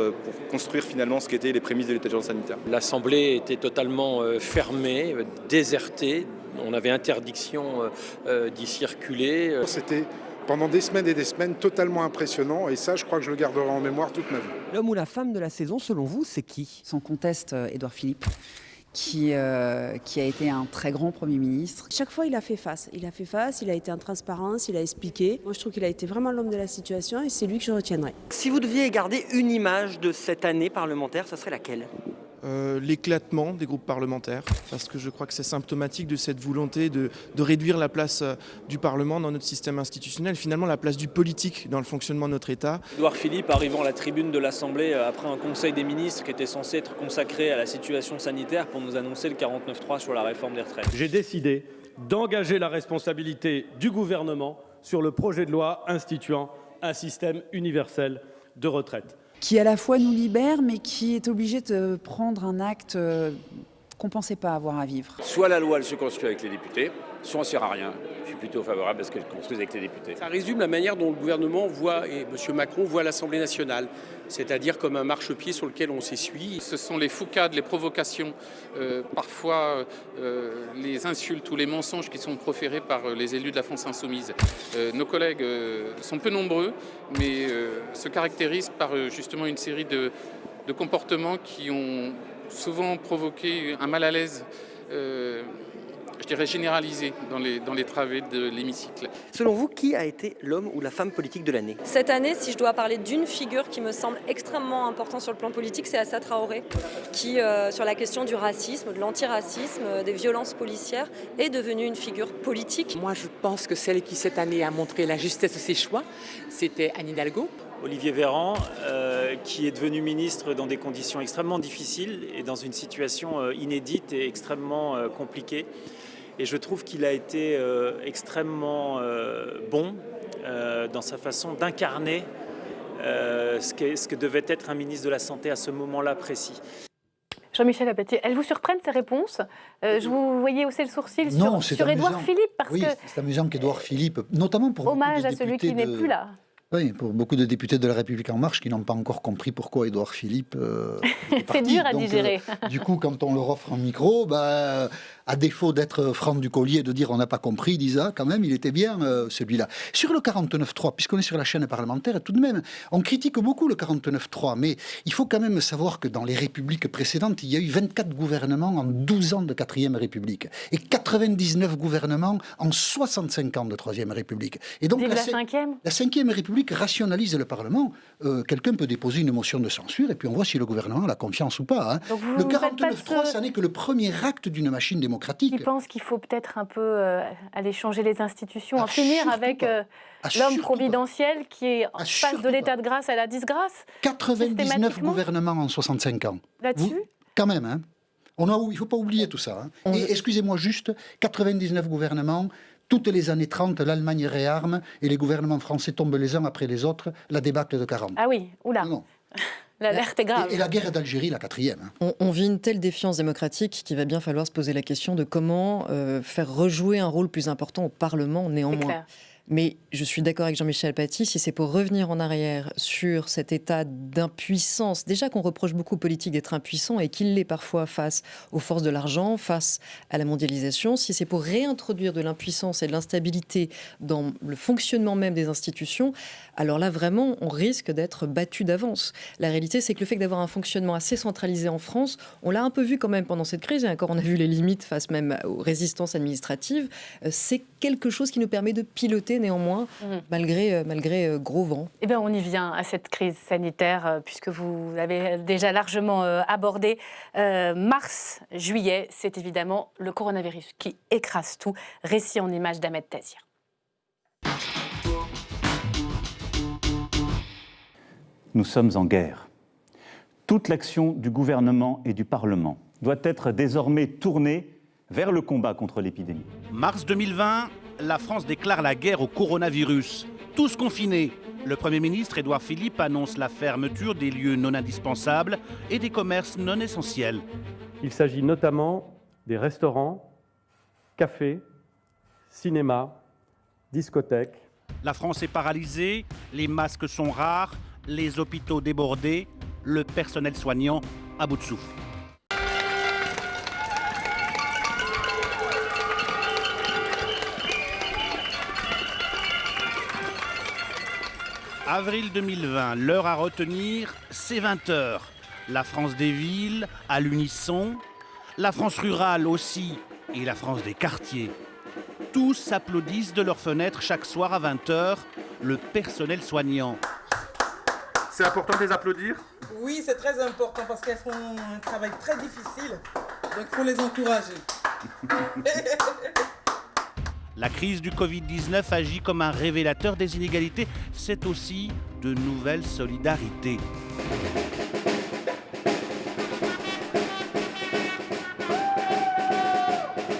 Speaker 19: construire finalement ce qu'étaient les prémices de l'état d'urgence sanitaire.
Speaker 20: L'Assemblée était totalement fermée, désertée. On avait interdiction d'y circuler.
Speaker 21: C'était pendant des semaines et des semaines totalement impressionnant, et ça, je crois que je le garderai en mémoire toute ma vie.
Speaker 17: L'homme ou la femme de la saison, selon vous, c'est qui ?
Speaker 22: Son conteste, Édouard Philippe, qui a été un très grand Premier ministre.
Speaker 23: Chaque fois, il a fait face. Il a été en transparence, il a expliqué. Moi, je trouve qu'il a été vraiment l'homme de la situation, et c'est lui que je retiendrai.
Speaker 17: Si vous deviez garder une image de cette année parlementaire, ça serait laquelle ?
Speaker 24: L'éclatement des groupes parlementaires, parce que je crois que c'est symptomatique de cette volonté de réduire la place du Parlement dans notre système institutionnel, finalement la place du politique dans le fonctionnement de notre État.
Speaker 25: Édouard Philippe, arrivant à la tribune de l'Assemblée après un conseil des ministres qui était censé être consacré à la situation sanitaire pour nous annoncer le 49.3 sur la réforme des retraites.
Speaker 14: J'ai décidé d'engager la responsabilité du gouvernement sur le projet de loi instituant un système universel de retraite.
Speaker 22: Qui à la fois nous libère, mais qui est obligé de prendre un acte qu'on ne pensait pas avoir à vivre.
Speaker 26: Soit la loi, elle se construit avec les députés, soit on ne sert à rien. Je suis plutôt favorable à ce qu'elle construise avec les députés.
Speaker 27: Ça résume la manière dont le gouvernement voit, et M. Macron voit l'Assemblée nationale, c'est-à-dire comme un marchepied sur lequel on s'essuie.
Speaker 28: Ce sont les foucades, les provocations, parfois les insultes ou les mensonges qui sont proférés par les élus de la France insoumise. Nos collègues sont peu nombreux, mais se caractérisent par justement une série de comportements qui ont souvent provoqué un mal à l'aise, je dirais généralisé dans les travées de l'hémicycle.
Speaker 4: Selon vous, qui a été l'homme ou la femme politique de l'année?
Speaker 7: Cette année, si je dois parler d'une figure qui me semble extrêmement importante sur le plan politique, c'est Assa Traoré, qui, sur la question du racisme, de l'antiracisme, des violences policières, est devenue une figure politique.
Speaker 8: Moi, je pense que celle qui, cette année, a montré la justesse de ses choix, c'était Anne Hidalgo.
Speaker 25: Olivier Véran, qui est devenu ministre dans des conditions extrêmement difficiles et dans une situation inédite et extrêmement compliquée. Et je trouve qu'il a été extrêmement bon dans sa façon d'incarner ce que devait être un ministre de la Santé à ce moment-là précis.
Speaker 1: Jean-Michel Apathy, elles vous surprennent ces réponses? Je vous voyais hausser le sourcil sur Édouard Philippe.
Speaker 3: Oui, c'est amusant qu'Édouard Philippe, notamment pour
Speaker 1: hommage à celui qui n'est plus là.
Speaker 3: Oui, pour beaucoup de députés de La République En Marche qui n'ont pas encore compris pourquoi Édouard Philippe
Speaker 1: c'est dur à digérer.
Speaker 3: Du coup, quand on leur offre un micro, à défaut d'être franc du collier, de dire on n'a pas compris, ils disent quand même, il était bien celui-là. Sur le 49.3, puisqu'on est sur la chaîne parlementaire, tout de même, on critique beaucoup le 49.3, mais il faut quand même savoir que dans les républiques précédentes, il y a eu 24 gouvernements en 12 ans de 4e République et 99 gouvernements en 65 ans de 3e République. Et donc
Speaker 1: la 5e ?
Speaker 3: La 5e République rationalise le Parlement. Quelqu'un peut déposer une motion de censure et puis on voit si le gouvernement a la confiance ou pas.
Speaker 1: Donc
Speaker 3: le 49.3, ça n'est que le premier acte d'une machine démocratique.
Speaker 1: Tu penses qu'il faut peut-être un peu aller changer les institutions, en finir avec l'homme providentiel qui est en face de l'état de grâce à la disgrâce?
Speaker 3: 99 gouvernements en 65 ans.
Speaker 1: Là-dessus
Speaker 3: quand même, hein. Il ne faut pas oublier tout ça. Hein. Et excusez-moi juste, 99 gouvernements, toutes les années 30, l'Allemagne réarme et les gouvernements français tombent les uns après les autres, la débâcle de 40.
Speaker 1: Ah oui, oula.
Speaker 3: Non.
Speaker 1: L'alerte est grave.
Speaker 3: Et la guerre d'Algérie, la 4e.
Speaker 2: On vit une telle défiance démocratique qu'il va bien falloir se poser la question de comment faire rejouer un rôle plus important au Parlement néanmoins. Mais je suis d'accord avec Jean-Michel Apathy, si c'est pour revenir en arrière sur cet état d'impuissance, déjà qu'on reproche beaucoup aux politiques d'être impuissants et qu'il l'est parfois face aux forces de l'argent, face à la mondialisation, si c'est pour réintroduire de l'impuissance et de l'instabilité dans le fonctionnement même des institutions, alors là vraiment on risque d'être battu d'avance. La réalité c'est que le fait d'avoir un fonctionnement assez centralisé en France, on l'a un peu vu quand même pendant cette crise, et encore on a vu les limites face même aux résistances administratives, c'est quelque chose qui nous permet de piloter néanmoins, malgré gros vent.
Speaker 1: Eh bien, on y vient à cette crise sanitaire, puisque vous l'avez déjà largement abordé. Mars, juillet, c'est évidemment le coronavirus qui écrase tout. Récit en images d'Ahmed Tazir.
Speaker 9: Nous sommes en guerre. Toute l'action du gouvernement et du Parlement doit être désormais tournée vers le combat contre l'épidémie.
Speaker 10: Mars 2020, la France déclare la guerre au coronavirus. Tous confinés. Le Premier ministre Édouard Philippe annonce la fermeture des lieux non indispensables et des commerces non essentiels.
Speaker 14: Il s'agit notamment des restaurants, cafés, cinémas, discothèques.
Speaker 10: La France est paralysée, les masques sont rares, les hôpitaux débordés, le personnel soignant à bout de souffle. Avril 2020, l'heure à retenir, c'est 20h. La France des villes, à l'unisson, la France rurale aussi, et la France des quartiers. Tous s'applaudissent de leurs fenêtres chaque soir à 20h, le personnel soignant.
Speaker 11: C'est important de les applaudir?
Speaker 12: Oui, c'est très important parce qu'elles font un travail très difficile, donc il faut les encourager.
Speaker 10: La crise du Covid-19 agit comme un révélateur des inégalités. C'est aussi de nouvelles solidarités.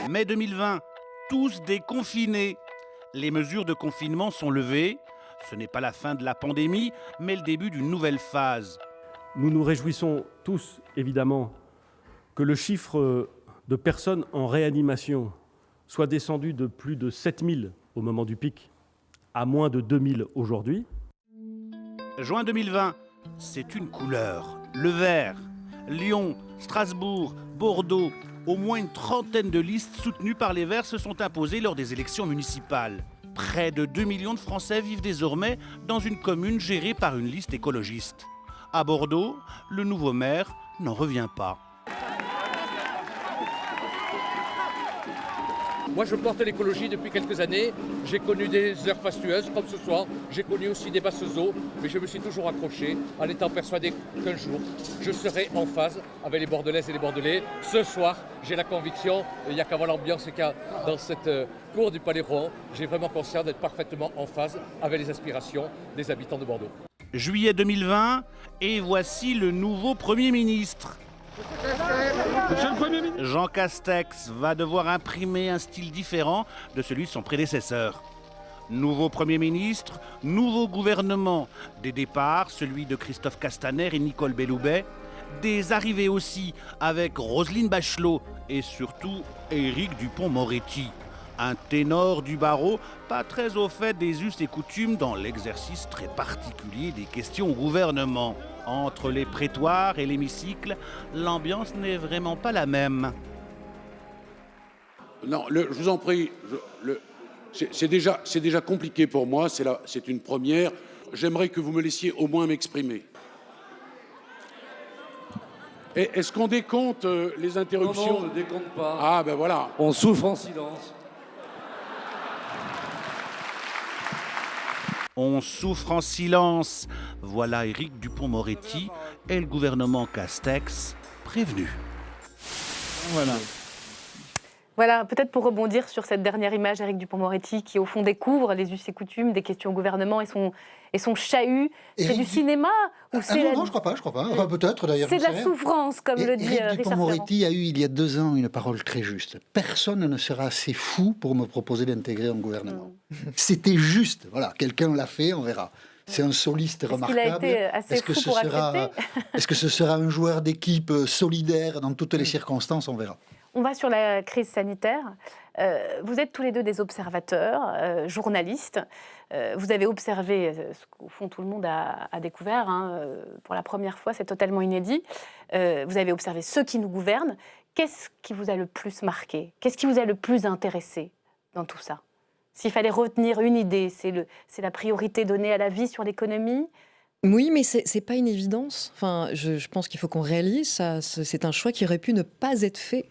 Speaker 10: Mai 2020, tous déconfinés. Les mesures de confinement sont levées. Ce n'est pas la fin de la pandémie, mais le début d'une nouvelle phase.
Speaker 14: Nous nous réjouissons tous, évidemment, que le chiffre de personnes en réanimation soit descendu de plus de 7000 au moment du pic à moins de 2000 aujourd'hui.
Speaker 10: Juin 2020, c'est une couleur, le vert. Lyon, Strasbourg, Bordeaux, au moins une trentaine de listes soutenues par les Verts se sont imposées lors des élections municipales. Près de 2 millions de Français vivent désormais dans une commune gérée par une liste écologiste. À Bordeaux, le nouveau maire n'en revient pas.
Speaker 5: Moi, je porte l'écologie depuis quelques années. J'ai connu des heures fastueuses, comme ce soir. J'ai connu aussi des basses eaux. Mais je me suis toujours accroché en étant persuadé qu'un jour, je serai en phase avec les Bordelaises et les Bordelais. Ce soir, j'ai la conviction, il n'y a qu'à voir l'ambiance qu'il y a dans cette cour du Palais Rohan. J'ai vraiment conscience d'être parfaitement en phase avec les aspirations des habitants de Bordeaux.
Speaker 10: Juillet 2020, et voici le nouveau Premier ministre. Jean Castex va devoir imprimer un style différent de celui de son prédécesseur. Nouveau Premier ministre, nouveau gouvernement. Des départs, celui de Christophe Castaner et Nicole Belloubet. Des arrivées aussi avec Roselyne Bachelot et surtout Éric Dupond-Moretti. Un ténor du barreau, pas très au fait des us et coutumes dans l'exercice très particulier des questions au gouvernement. Entre les prétoires et l'hémicycle, l'ambiance n'est vraiment pas la même.
Speaker 28: Non, je vous en prie, c'est déjà compliqué pour moi, c'est une première. J'aimerais que vous me laissiez au moins m'exprimer. Est-ce qu'on décompte les interruptions?
Speaker 6: Non, on ne décompte pas.
Speaker 28: Ah ben voilà.
Speaker 6: On souffre en silence.
Speaker 10: On souffre en silence. Voilà Éric Dupond-Moretti et le gouvernement Castex prévenu.
Speaker 1: Voilà, peut-être pour rebondir sur cette dernière image, Éric Dupond-Moretti, qui au fond découvre les us et coutumes des questions au gouvernement et son chahut. C'est du cinéma ou c'est
Speaker 3: non, je crois pas. Enfin, peut-être d'ailleurs.
Speaker 1: C'est de la souffrance, comme le dit Richard
Speaker 3: Éric Dupond-Moretti a eu il y a 2 ans une parole très juste. Personne ne sera assez fou pour me proposer d'intégrer un gouvernement. C'était juste. Voilà, quelqu'un l'a fait, on verra. C'est un soliste remarquable.
Speaker 1: Est-ce qu'il a été assez fou pour accepter ?
Speaker 3: Est-ce que ce sera un joueur d'équipe solidaire dans toutes les circonstances ? On verra.
Speaker 1: On va sur la crise sanitaire. Vous êtes tous les deux des observateurs, journalistes. Vous avez observé ce qu'au fond tout le monde a découvert. Pour la première fois, c'est totalement inédit. Vous avez observé ceux qui nous gouvernent. Qu'est-ce qui vous a le plus marqué ? Qu'est-ce qui vous a le plus intéressé dans tout ça ? S'il fallait retenir une idée, c'est la priorité donnée à la vie sur l'économie ?
Speaker 2: Oui, mais c'est pas une évidence. Enfin, je pense qu'il faut qu'on réalise ça. C'est un choix qui aurait pu ne pas être fait.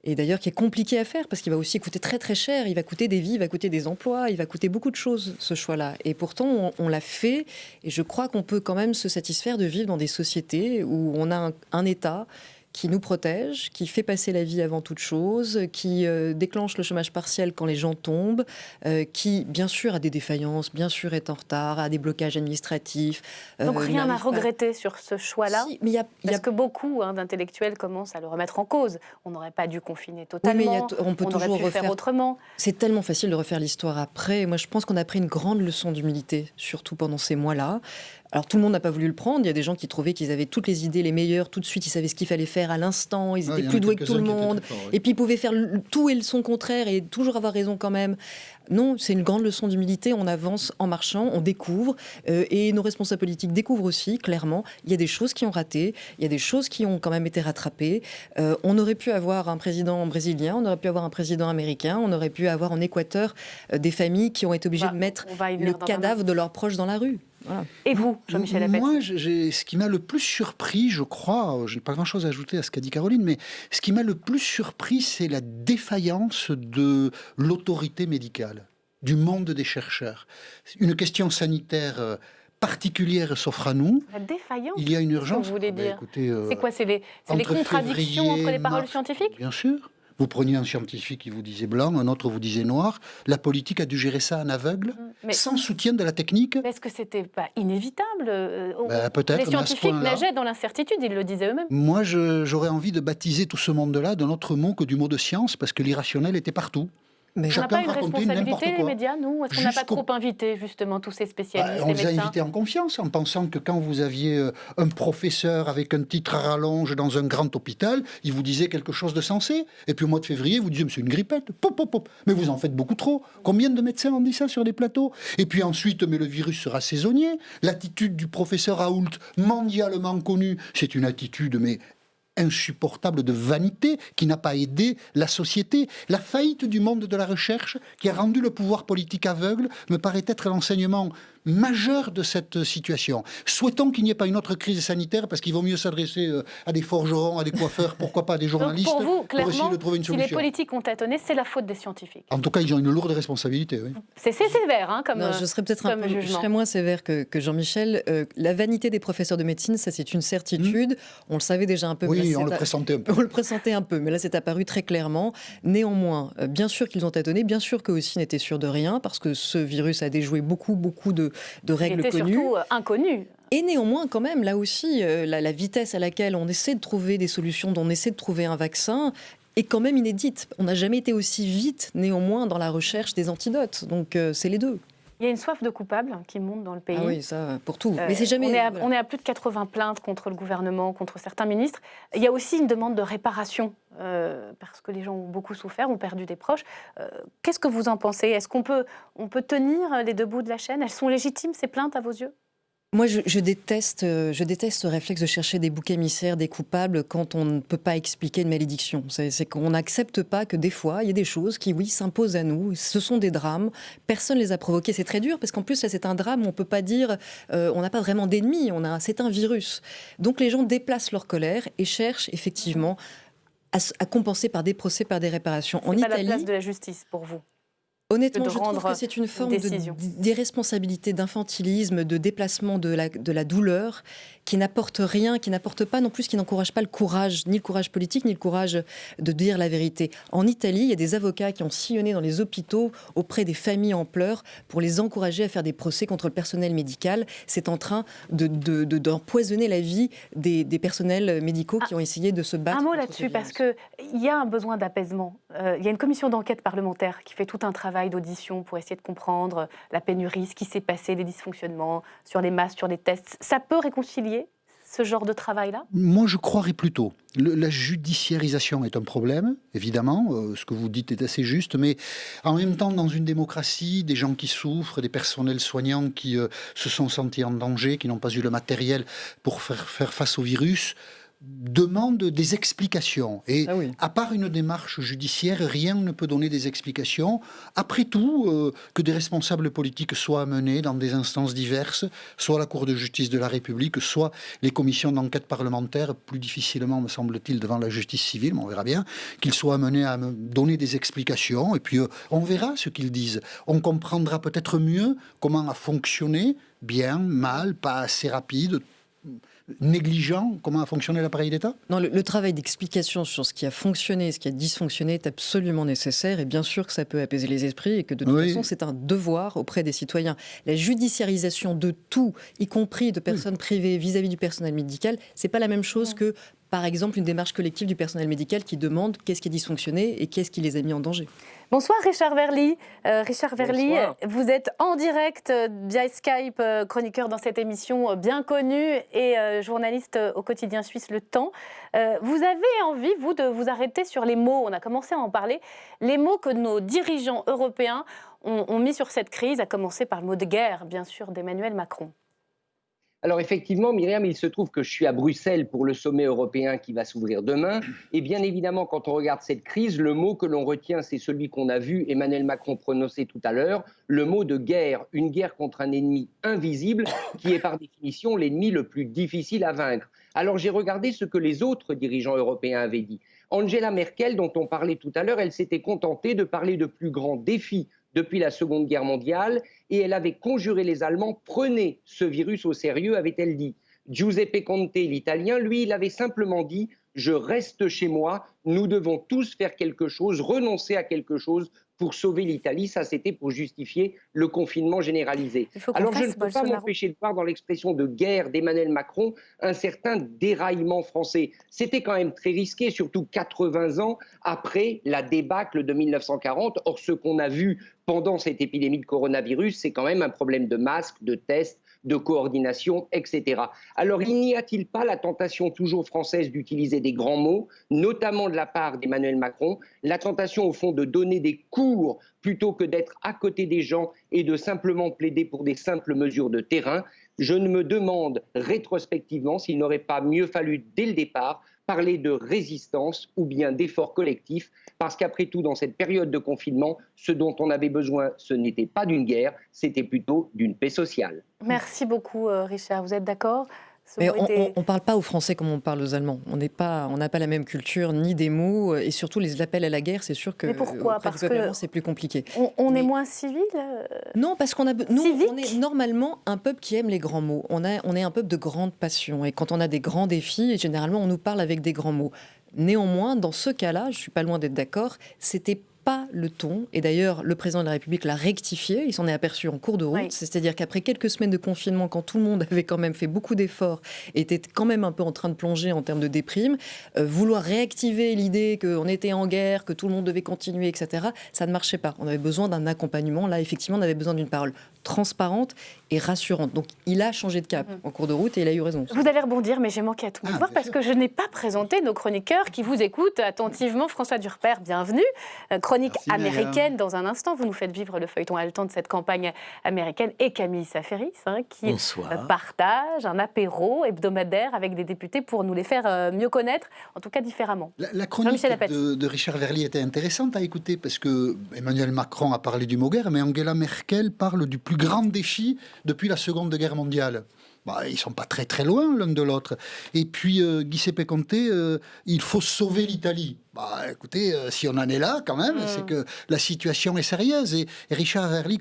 Speaker 2: Et d'ailleurs qui est compliqué à faire parce qu'il va aussi coûter très très cher, il va coûter des vies, il va coûter des emplois, il va coûter beaucoup de choses ce choix-là. Et pourtant on l'a fait et je crois qu'on peut quand même se satisfaire de vivre dans des sociétés où on a un État qui nous protège, qui fait passer la vie avant toute chose, qui déclenche le chômage partiel quand les gens tombent, qui, bien sûr, a des défaillances, bien sûr, est en retard, a des blocages administratifs.
Speaker 1: Donc rien à regretter sur ce choix-là, si, mais parce que beaucoup d'intellectuels commencent à le remettre en cause. On n'aurait pas dû confiner totalement, oui, on aurait pu faire autrement.
Speaker 2: C'est tellement facile de refaire l'histoire après. Moi, je pense qu'on a pris une grande leçon d'humilité, surtout pendant ces mois-là. Alors tout le monde n'a pas voulu le prendre, il y a des gens qui trouvaient qu'ils avaient toutes les idées les meilleures, tout de suite ils savaient ce qu'il fallait faire à l'instant, ils étaient plus doués que tout le monde, et puis ils pouvaient faire tout et son contraire et toujours avoir raison quand même. Non, c'est une grande leçon d'humilité, on avance en marchant, on découvre, et nos responsables politiques découvrent aussi, clairement, il y a des choses qui ont raté, il y a des choses qui ont quand même été rattrapées. On aurait pu avoir un président brésilien, on aurait pu avoir un président américain, on aurait pu avoir en Équateur des familles qui ont été obligées de mettre le cadavre de leurs proches dans la rue. Voilà.
Speaker 1: Et vous, Jean-Michel Apeth ?
Speaker 3: Moi, ce qui m'a le plus surpris, je crois, je n'ai pas grand-chose à ajouter à ce qu'a dit Caroline, mais ce qui m'a le plus surpris, c'est la défaillance de l'autorité médicale, du monde des chercheurs. Une question sanitaire particulière s'offre à nous.
Speaker 1: La défaillance ?
Speaker 3: Il y a une urgence.
Speaker 1: Vous voulez dire c'est quoi ? C'est les contradictions entre les paroles scientifiques ?
Speaker 3: Bien sûr. Vous preniez un scientifique qui vous disait blanc, un autre vous disait noir. La politique a dû gérer ça en aveugle, sans soutien de la technique.
Speaker 1: Est-ce que c'était pas inévitable ?
Speaker 3: Peut-être.
Speaker 1: Les scientifiques nageaient dans l'incertitude, ils le disaient eux-mêmes.
Speaker 3: Moi, j'aurais envie de baptiser tout ce monde-là d'un autre mot que du mot de science, parce que l'irrationnel était partout.
Speaker 1: Mais on n'a pas une responsabilité, les médias, nous ? Est-ce qu'on n'a pas trop invité, justement, tous ces spécialistes,
Speaker 3: on les a invités en confiance, en pensant que quand vous aviez un professeur avec un titre à rallonge dans un grand hôpital, il vous disait quelque chose de sensé. Et puis au mois de février, vous disiez, mais c'est une grippette. Pop, pop, pop. Mais vous en faites beaucoup trop. Combien de médecins ont dit ça sur des plateaux ? Et puis ensuite, mais le virus sera saisonnier. L'attitude du professeur Raoult, mondialement connue, c'est une attitude, mais insupportable de vanité qui n'a pas aidé la société. La faillite du monde de la recherche qui a rendu le pouvoir politique aveugle me paraît être l'enseignement majeur de cette situation. Souhaitons qu'il n'y ait pas une autre crise sanitaire parce qu'il vaut mieux s'adresser à des forgerons, à des coiffeurs, pourquoi pas à des journalistes.
Speaker 1: Donc pour vous, clairement,
Speaker 3: essayer de trouver une solution.
Speaker 1: Si les politiques ont tâtonné, c'est la faute des scientifiques.
Speaker 3: En tout cas, ils ont une lourde responsabilité. Oui.
Speaker 1: C'est sévère, hein, comme
Speaker 2: je serais peut-être je serais moins sévère que Jean-Michel. La vanité des professeurs de médecine, ça c'est une certitude. On le savait déjà un peu.
Speaker 3: Oui, on le pressentait un peu.
Speaker 2: On le pressentait un peu, mais là c'est apparu très clairement. Néanmoins, bien sûr qu'ils ont tâtonné, bien sûr qu'eux aussi n'étaient sûrs de rien, parce que ce virus a déjoué beaucoup de règles connues.
Speaker 1: C'était surtout inconnu.
Speaker 2: Et néanmoins, quand même, là aussi, la vitesse à laquelle on essaie de trouver des solutions, dont on essaie de trouver un vaccin, est quand même inédite. On n'a jamais été aussi vite, néanmoins, dans la recherche des antidotes. Donc, c'est les deux.
Speaker 1: Il y a une soif de coupables qui monte dans le pays.
Speaker 2: Ah oui, ça, pour tout. Mais c'est jamais...
Speaker 1: On est à plus de 80 plaintes contre le gouvernement, contre certains ministres. Il y a aussi une demande de réparation, parce que les gens ont beaucoup souffert, ont perdu des proches. Qu'est-ce que vous en pensez? Est-ce qu'on peut tenir les deux bouts de la chaîne? Elles sont légitimes, ces plaintes, à vos yeux?
Speaker 2: Moi, je déteste ce réflexe de chercher des boucs émissaires, des coupables, quand on ne peut pas expliquer une malédiction. C'est qu'on n'accepte pas que des fois, il y a des choses qui, oui, s'imposent à nous. Ce sont des drames. Personne ne les a provoqués. C'est très dur, parce qu'en plus, là, c'est un drame. On ne peut pas dire... on n'a pas vraiment d'ennemis. C'est un virus. Donc, les gens déplacent leur colère et cherchent, effectivement, à compenser par des procès, par des réparations.
Speaker 1: C'est pas la place de la justice, pour vous?
Speaker 2: Honnêtement, je trouve que c'est une forme d'irresponsabilité, d'infantilisme, de déplacement de la douleur qui n'apporte rien, qui n'apporte pas non plus, qui n'encourage pas le courage, ni le courage politique, ni le courage de dire la vérité. En Italie, il y a des avocats qui ont sillonné dans les hôpitaux auprès des familles en pleurs pour les encourager à faire des procès contre le personnel médical. C'est en train d'empoisonner la vie des personnels médicaux qui ont essayé de se battre.
Speaker 1: Un mot là-dessus, parce qu'il y a un besoin d'apaisement. Il y a une commission d'enquête parlementaire qui fait tout un travail d'audition pour essayer de comprendre la pénurie, ce qui s'est passé, les dysfonctionnements sur les masques, sur les tests. Ça peut réconcilier ce genre de travail-là?
Speaker 3: Moi, je croirais plutôt. La judiciarisation est un problème, évidemment. Ce que vous dites est assez juste. Mais en même temps, dans une démocratie, des gens qui souffrent, des personnels soignants qui se sont sentis en danger, qui n'ont pas eu le matériel pour faire face au virus, demande des explications. Et à part une démarche judiciaire, rien ne peut donner des explications. Après tout, que des responsables politiques soient amenés dans des instances diverses, soit la Cour de justice de la République, soit les commissions d'enquête parlementaires, plus difficilement, me semble-t-il, devant la justice civile, mais on verra bien, qu'ils soient amenés à me donner des explications, et puis on verra ce qu'ils disent. On comprendra peut-être mieux comment a fonctionné, bien, mal, pas assez rapide, négligent, comment a fonctionné l'appareil d'État?
Speaker 2: Non, le travail d'explication sur ce qui a fonctionné et ce qui a dysfonctionné est absolument nécessaire, et bien sûr que ça peut apaiser les esprits et que de toute façon c'est un devoir auprès des citoyens. La judiciarisation de tout, y compris de personnes privées vis-à-vis du personnel médical, c'est pas la même chose que, par exemple, une démarche collective du personnel médical qui demande qu'est-ce qui a dysfonctionné et qu'est-ce qui les a mis en danger.
Speaker 1: Bonsoir Richard Verly. Richard Verly, vous êtes en direct via Skype, chroniqueur dans cette émission bien connue et journaliste au quotidien suisse Le Temps. Vous avez envie, vous, de vous arrêter sur les mots, on a commencé à en parler, les mots que nos dirigeants européens ont mis sur cette crise, à commencer par le mot de guerre, bien sûr, d'Emmanuel Macron.
Speaker 13: Alors effectivement, Myriam, il se trouve que je suis à Bruxelles pour le sommet européen qui va s'ouvrir demain. Et bien évidemment, quand on regarde cette crise, le mot que l'on retient, c'est celui qu'on a vu Emmanuel Macron prononcer tout à l'heure, le mot de guerre. Une guerre contre un ennemi invisible qui est par définition l'ennemi le plus difficile à vaincre. Alors j'ai regardé ce que les autres dirigeants européens avaient dit. Angela Merkel, dont on parlait tout à l'heure, elle s'était contentée de parler de plus grands défis depuis la Seconde Guerre mondiale, et elle avait conjuré les Allemands, prenez ce virus au sérieux, avait-elle dit. Giuseppe Conte, l'Italien, lui, il avait simplement dit, je reste chez moi, nous devons tous faire quelque chose, renoncer à quelque chose pour sauver l'Italie. Ça, c'était pour justifier le confinement généralisé. Alors, je ne peux pas m'empêcher de voir dans l'expression de guerre d'Emmanuel Macron un certain déraillement français. C'était quand même très risqué, surtout 80 ans après la débâcle de 1940. Or, ce qu'on a vu pendant cette épidémie de coronavirus, c'est quand même un problème de masques, de tests, de coordination, etc. Alors, il n'y a-t-il pas la tentation toujours française d'utiliser des grands mots, notamment de la part d'Emmanuel Macron, la tentation au fond de donner des cours plutôt que d'être à côté des gens et de simplement plaider pour des simples mesures de terrain? Je me demande rétrospectivement s'il n'aurait pas mieux fallu dès le départ parler de résistance ou bien d'effort collectif, parce qu'après tout, dans cette période de confinement, ce dont on avait besoin, ce n'était pas d'une guerre, c'était plutôt d'une paix sociale.
Speaker 1: Merci beaucoup, Richard. Vous êtes d'accord ?
Speaker 2: Mais on ne parle pas aux Français comme on parle aux Allemands. On n'a pas la même culture, ni des mots, et surtout les appels à la guerre, c'est sûr que.
Speaker 1: Mais pourquoi ? Parce que
Speaker 2: c'est plus compliqué.
Speaker 1: On est moins civil.
Speaker 2: Non, parce qu'on on est normalement un peuple qui aime les grands mots. On est un peuple de grande passion, et quand on a des grands défis, généralement on nous parle avec des grands mots. Néanmoins, dans ce cas-là, je suis pas loin d'être d'accord, c'était pas le ton, et d'ailleurs le président de la République l'a rectifié, il s'en est aperçu en cours de route, c'est-à-dire qu'après quelques semaines de confinement, quand tout le monde avait quand même fait beaucoup d'efforts, était quand même un peu en train de plonger en termes de déprime, vouloir réactiver l'idée qu'on était en guerre, que tout le monde devait continuer, etc., ça ne marchait pas. On avait besoin d'un accompagnement, là effectivement on avait besoin d'une parole transparente et rassurante. Donc il a changé de cap en cours de route et il a eu raison.
Speaker 1: Vous allez rebondir, mais j'ai manqué à tout voir parce que je n'ai pas présenté nos chroniqueurs qui vous écoutent attentivement. François Durper, bienvenue. Chronique américaine dans un instant. Vous nous faites vivre le feuilleton haletant de cette campagne américaine, et Camille Saferis qui partage un apéro hebdomadaire avec des députés pour nous les faire mieux connaître, en tout cas différemment.
Speaker 3: La chronique de Richard Verly était intéressante à écouter parce que Emmanuel Macron a parlé du mot guerre, mais Angela Merkel parle du plus grand défi depuis la Seconde Guerre mondiale. Ils ne sont pas très très loin l'un de l'autre. Et puis Giuseppe Conte, il faut sauver l'Italie. Écoutez, si on en est là quand même, c'est que la situation est sérieuse. Et Richard Verly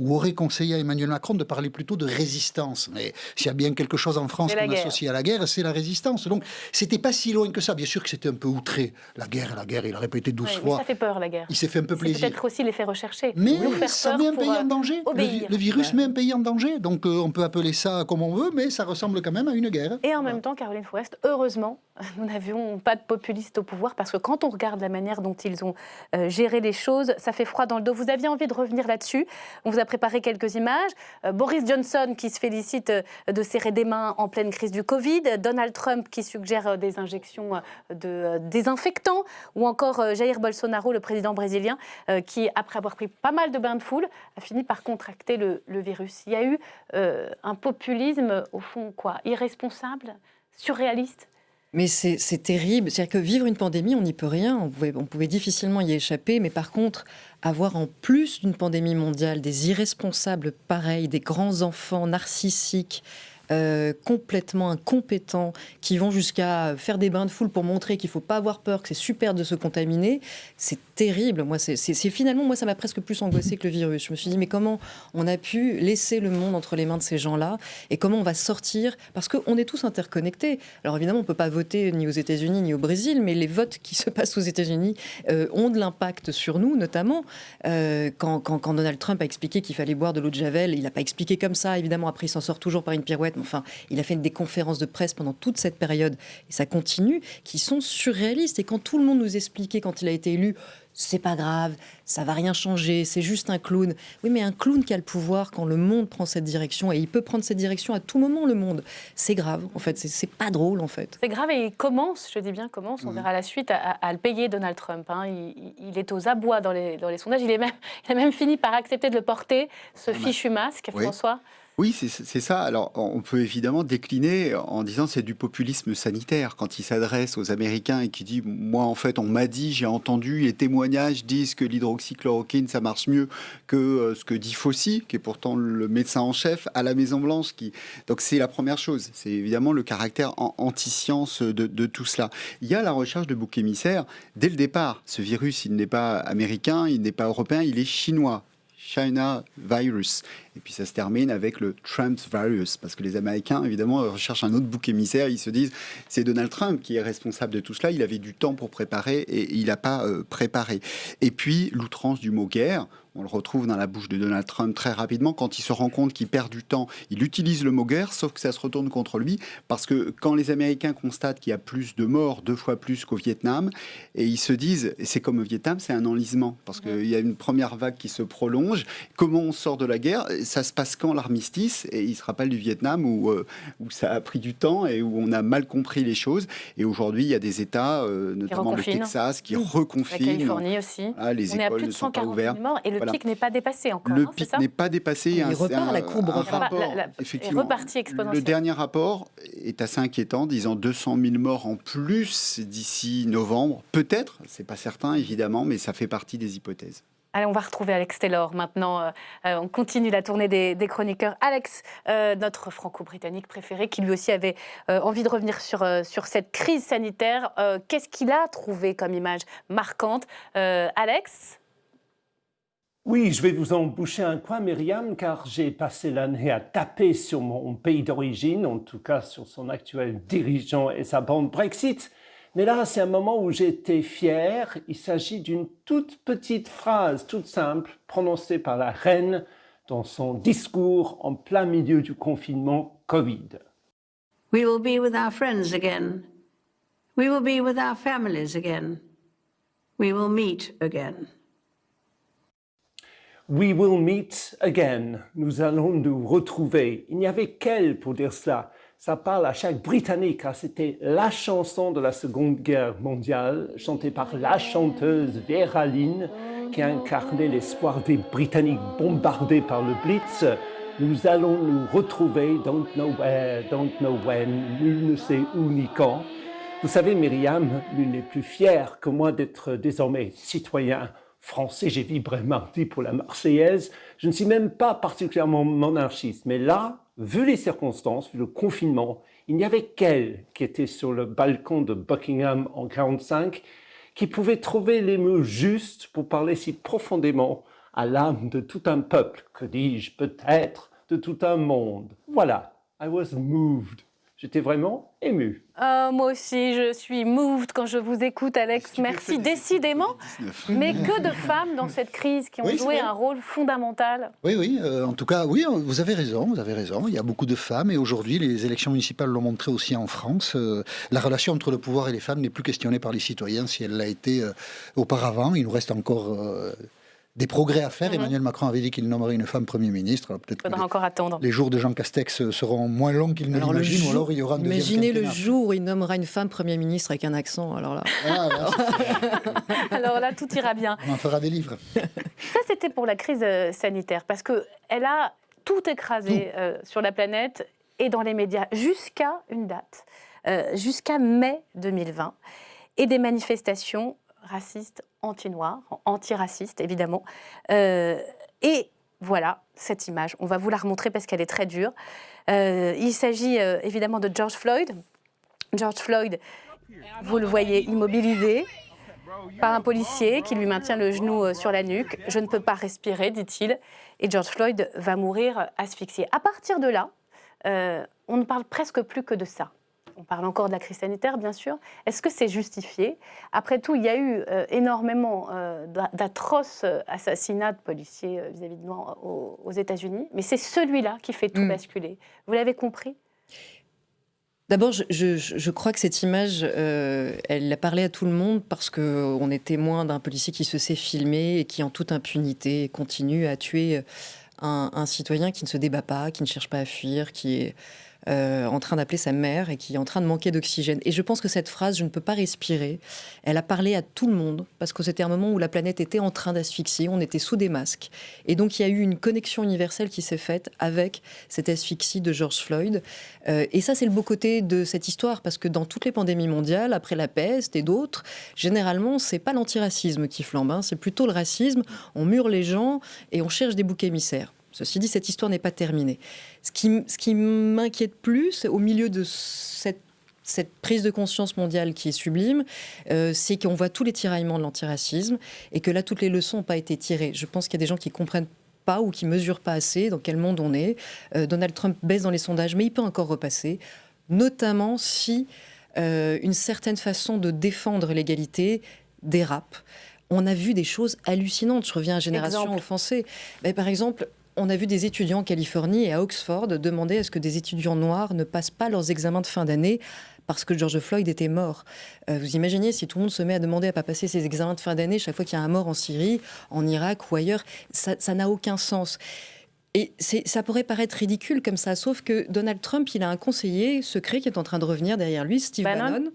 Speaker 3: aurait conseillé à Emmanuel Macron de parler plutôt de résistance. Mais s'il y a bien quelque chose en France qu'on associe à la guerre, c'est la résistance. Donc c'était pas si loin que ça. Bien sûr que c'était un peu outré. La guerre, il a répété 12 fois.
Speaker 1: Ça fait peur, la guerre.
Speaker 3: Il s'est fait un peu plaisir.
Speaker 1: Peut-être aussi l'effet recherché.
Speaker 3: Mais ça met un pays en danger. Le virus met un pays en danger. Donc on peut appeler ça comme on veut, mais ça ressemble quand même à une guerre.
Speaker 1: Et en même temps, Caroline Fourest, heureusement, nous n'avions pas de populistes au pouvoir, parce que quand on regarde la manière dont ils ont géré les choses, ça fait froid dans le dos. Vous aviez envie de revenir là-dessus. On vous a préparé quelques images. Boris Johnson qui se félicite de serrer des mains en pleine crise du Covid. Donald Trump qui suggère des injections de désinfectants. Ou encore Jair Bolsonaro, le président brésilien, qui, après avoir pris pas mal de bains de foule, a fini par contracter le virus. Il y a eu un populisme, au fond, irresponsable, surréaliste.
Speaker 2: Mais c'est terrible. C'est-à-dire que vivre une pandémie, on n'y peut rien. On pouvait difficilement y échapper. Mais par contre, avoir en plus d'une pandémie mondiale des irresponsables pareils, des grands enfants narcissiques, complètement incompétents, qui vont jusqu'à faire des bains de foule pour montrer qu'il ne faut pas avoir peur, que c'est super de se contaminer, c'est terrible. Moi, finalement, ça m'a presque plus angoissée que le virus. Je me suis dit, mais comment on a pu laisser le monde entre les mains de ces gens-là, et comment on va sortir, parce qu'on est tous interconnectés. Alors évidemment, on ne peut pas voter ni aux États-Unis ni au Brésil, mais les votes qui se passent aux États-Unis ont de l'impact sur nous, notamment. Quand Donald Trump a expliqué qu'il fallait boire de l'eau de Javel, il n'a pas expliqué comme ça, évidemment, après il s'en sort toujours par une pirouette. Enfin, il a fait des conférences de presse pendant toute cette période, et ça continue, qui sont surréalistes. Et quand tout le monde nous expliquait, quand il a été élu, c'est pas grave, ça va rien changer, c'est juste un clown. Oui, mais un clown qui a le pouvoir quand le monde prend cette direction, et il peut prendre cette direction à tout moment, le monde. C'est grave, en fait, c'est pas drôle, en fait.
Speaker 1: C'est grave, et il commence, je dis bien commence, on verra la suite, à le payer, Donald Trump. Il est aux abois dans les sondages, il a même fini par accepter de le porter, ce fichu masque, François.
Speaker 15: Oui, c'est ça. Alors, on peut évidemment décliner en disant c'est du populisme sanitaire. Quand il s'adresse aux Américains et qui dit « Moi, en fait, on m'a dit, j'ai entendu, les témoignages disent que l'hydroxychloroquine, ça marche mieux que ce que dit Fauci, qui est pourtant le médecin en chef à la Maison-Blanche. » Donc, c'est la première chose. C'est évidemment le caractère anti-science de tout cela. Il y a la recherche de boucs émissaires. Dès le départ, ce virus, il n'est pas américain, il n'est pas européen, il est chinois. China virus. Et puis ça se termine avec le Trump virus, parce que les Américains, évidemment, recherchent un autre bouc émissaire. Ils se disent, c'est Donald Trump qui est responsable de tout cela. Il avait du temps pour préparer et il n'a pas préparé. Et puis, l'outrance du mot guerre, on le retrouve dans la bouche de Donald Trump très rapidement. Quand il se rend compte qu'il perd du temps, il utilise le mot guerre, sauf que ça se retourne contre lui, parce que quand les Américains constatent qu'il y a plus de morts, 2 fois plus qu'au Vietnam, et ils se disent, c'est comme au Vietnam, c'est un enlisement, parce qu'il y a une première vague qui se prolonge, songe. Comment on sort de la guerre? Ça se passe quand l'armistice? Et il se rappelle du Vietnam où ça a pris du temps et où on a mal compris les choses. Et aujourd'hui, il y a des États, notamment le Texas, qui reconfinent.
Speaker 1: La Californie aussi.
Speaker 15: Les
Speaker 1: on est à
Speaker 15: écoles
Speaker 1: plus de
Speaker 15: ne sont pas
Speaker 1: 140
Speaker 15: ouvertes.
Speaker 1: 000 morts et le pic n'est pas dépassé encore.
Speaker 15: Le pic n'est pas dépassé.
Speaker 2: Il repart, la courbe repart.
Speaker 15: Effectivement,
Speaker 1: reparti exponentielle.
Speaker 15: le dernier rapport est assez inquiétant, disant 200 000 morts en plus d'ici novembre. Peut-être, c'est pas certain évidemment, mais ça fait partie des hypothèses.
Speaker 1: Allez, on va retrouver Alex Taylor maintenant. On continue la tournée des chroniqueurs. Alex, notre franco-britannique préféré, qui lui aussi avait envie de revenir sur cette crise sanitaire. Qu'est-ce qu'il a trouvé comme image marquante? Alex?
Speaker 16: Oui, je vais vous en boucher un coin, Myriam, car j'ai passé l'année à taper sur mon pays d'origine, en tout cas sur son actuel dirigeant et sa bande Brexit. Mais là, c'est un moment où j'étais fier. Il s'agit d'une toute petite phrase, toute simple, prononcée par la reine dans son discours en plein milieu du confinement Covid.
Speaker 17: We will be with our friends again. We will be with our families again. We will meet again.
Speaker 16: We will meet again. Nous allons nous retrouver. Il n'y avait qu'elle pour dire cela. Ça parle à chaque Britannique, car c'était la chanson de la Seconde Guerre mondiale, chantée par la chanteuse Vera Lynn, qui incarnait l'espoir des Britanniques bombardés par le Blitz. Nous allons nous retrouver, don't know where, don't know when, nul ne sait où ni quand. Vous savez, Myriam, nul n'est plus fier que moi d'être désormais citoyen français. J'ai vibré mardi pour la Marseillaise. Je ne suis même pas particulièrement monarchiste, mais là, vu les circonstances, vu le confinement, il n'y avait qu'elle qui était sur le balcon de Buckingham en 1945 qui pouvait trouver les mots justes pour parler si profondément à l'âme de tout un peuple, que dis-je, peut-être de tout un monde. Voilà, I was moved. J'étais vraiment ému.
Speaker 1: Moi aussi, je suis moved quand je vous écoute, Alex. Merci, décidément. Mais que de femmes dans cette crise qui ont joué un rôle fondamental.
Speaker 3: Oui, en tout cas, oui, vous avez raison. Il y a beaucoup de femmes et aujourd'hui, les élections municipales l'ont montré aussi en France. La relation entre le pouvoir et les femmes n'est plus questionnée par les citoyens si elle l'a été auparavant. Il nous reste encore des progrès à faire. Emmanuel Macron avait dit qu'il nommerait une femme Premier ministre. Alors peut-être
Speaker 1: faudra encore attendre.
Speaker 3: Les jours de Jean Castex seront moins longs qu'il ne l'imagine, ou alors il y aura un deuxième
Speaker 2: Imaginez
Speaker 3: quinquennat.
Speaker 2: le jour où il nommera une femme Premier ministre avec un accent, alors là...
Speaker 1: Alors là, tout ira bien.
Speaker 3: On en fera des livres.
Speaker 1: Ça, c'était pour la crise sanitaire, parce qu'elle a tout écrasé sur la planète et dans les médias, jusqu'à une date, jusqu'à mai 2020, et des manifestations racistes, anti-noirs, anti-racistes évidemment. Et voilà cette image, on va vous la remontrer parce qu'elle est très dure. Il s'agit évidemment de George Floyd. George Floyd, vous le voyez immobilisé par un policier qui lui maintient le genou sur la nuque. « Je ne peux pas respirer », dit-il. Et George Floyd va mourir asphyxié. À partir de là, on ne parle presque plus que de ça. On parle encore de la crise sanitaire, bien sûr. Est-ce que c'est justifié? Après tout, il y a eu énormément d'atroces assassinats de policiers vis-à-vis de Noirs aux États-Unis, mais c'est celui-là qui fait tout basculer. Vous l'avez compris?
Speaker 2: D'abord, je crois que cette image, elle a parlé à tout le monde parce qu'on est témoin d'un policier qui se sait filmer et qui, en toute impunité, continue à tuer un citoyen qui ne se débat pas, qui ne cherche pas à fuir, qui est en train d'appeler sa mère et qui est en train de manquer d'oxygène. Et je pense que cette phrase, je ne peux pas respirer, elle a parlé à tout le monde, parce que c'était un moment où la planète était en train d'asphyxier, on était sous des masques. Et donc il y a eu une connexion universelle qui s'est faite avec cette asphyxie de George Floyd. Et ça, c'est le beau côté de cette histoire, parce que dans toutes les pandémies mondiales, après la peste et d'autres, généralement, c'est pas l'antiracisme qui flambe, c'est plutôt le racisme. On mure les gens et on cherche des boucs émissaires. Ceci dit, cette histoire n'est pas terminée. Ce qui m'inquiète plus, au milieu de cette prise de conscience mondiale qui est sublime, c'est qu'on voit tous les tiraillements de l'antiracisme et que là, toutes les leçons n'ont pas été tirées. Je pense qu'il y a des gens qui ne comprennent pas ou qui ne mesurent pas assez dans quel monde on est. Donald Trump baisse dans les sondages, mais il peut encore repasser, notamment si une certaine façon de défendre l'égalité dérape. On a vu des choses hallucinantes. Je reviens à Génération offensée. Par exemple, On a vu des étudiants en Californie et à Oxford demander à ce que des étudiants noirs ne passent pas leurs examens de fin d'année parce que George Floyd était mort. Vous imaginez si tout le monde se met à demander à ne pas passer ses examens de fin d'année chaque fois qu'il y a un mort en Syrie, en Irak ou ailleurs, ça n'a aucun sens. Et ça pourrait paraître ridicule comme ça, sauf que Donald Trump, il a un conseiller secret qui est en train de revenir derrière lui, Steve Bannon,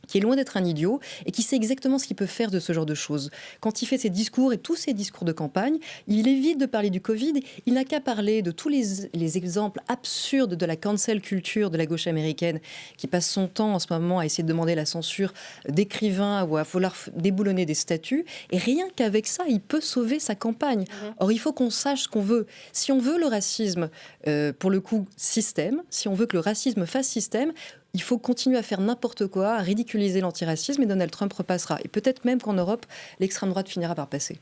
Speaker 2: qui est loin d'être un idiot et qui sait exactement ce qu'il peut faire de ce genre de choses. Quand il fait ses discours et tous ses discours de campagne, il évite de parler du Covid, il n'a qu'à parler de tous les exemples absurdes de la cancel culture de la gauche américaine qui passe son temps en ce moment à essayer de demander la censure d'écrivains ou à vouloir déboulonner des statuts, et rien qu'avec ça, il peut sauver sa campagne. Or, il faut qu'on sache ce qu'on veut. Si on veut le racisme, pour le coup, système, si on veut que le racisme fasse système, il faut continuer à faire n'importe quoi, à ridiculiser l'antiracisme, et Donald Trump repassera. Et peut-être même qu'en Europe, l'extrême droite finira par passer.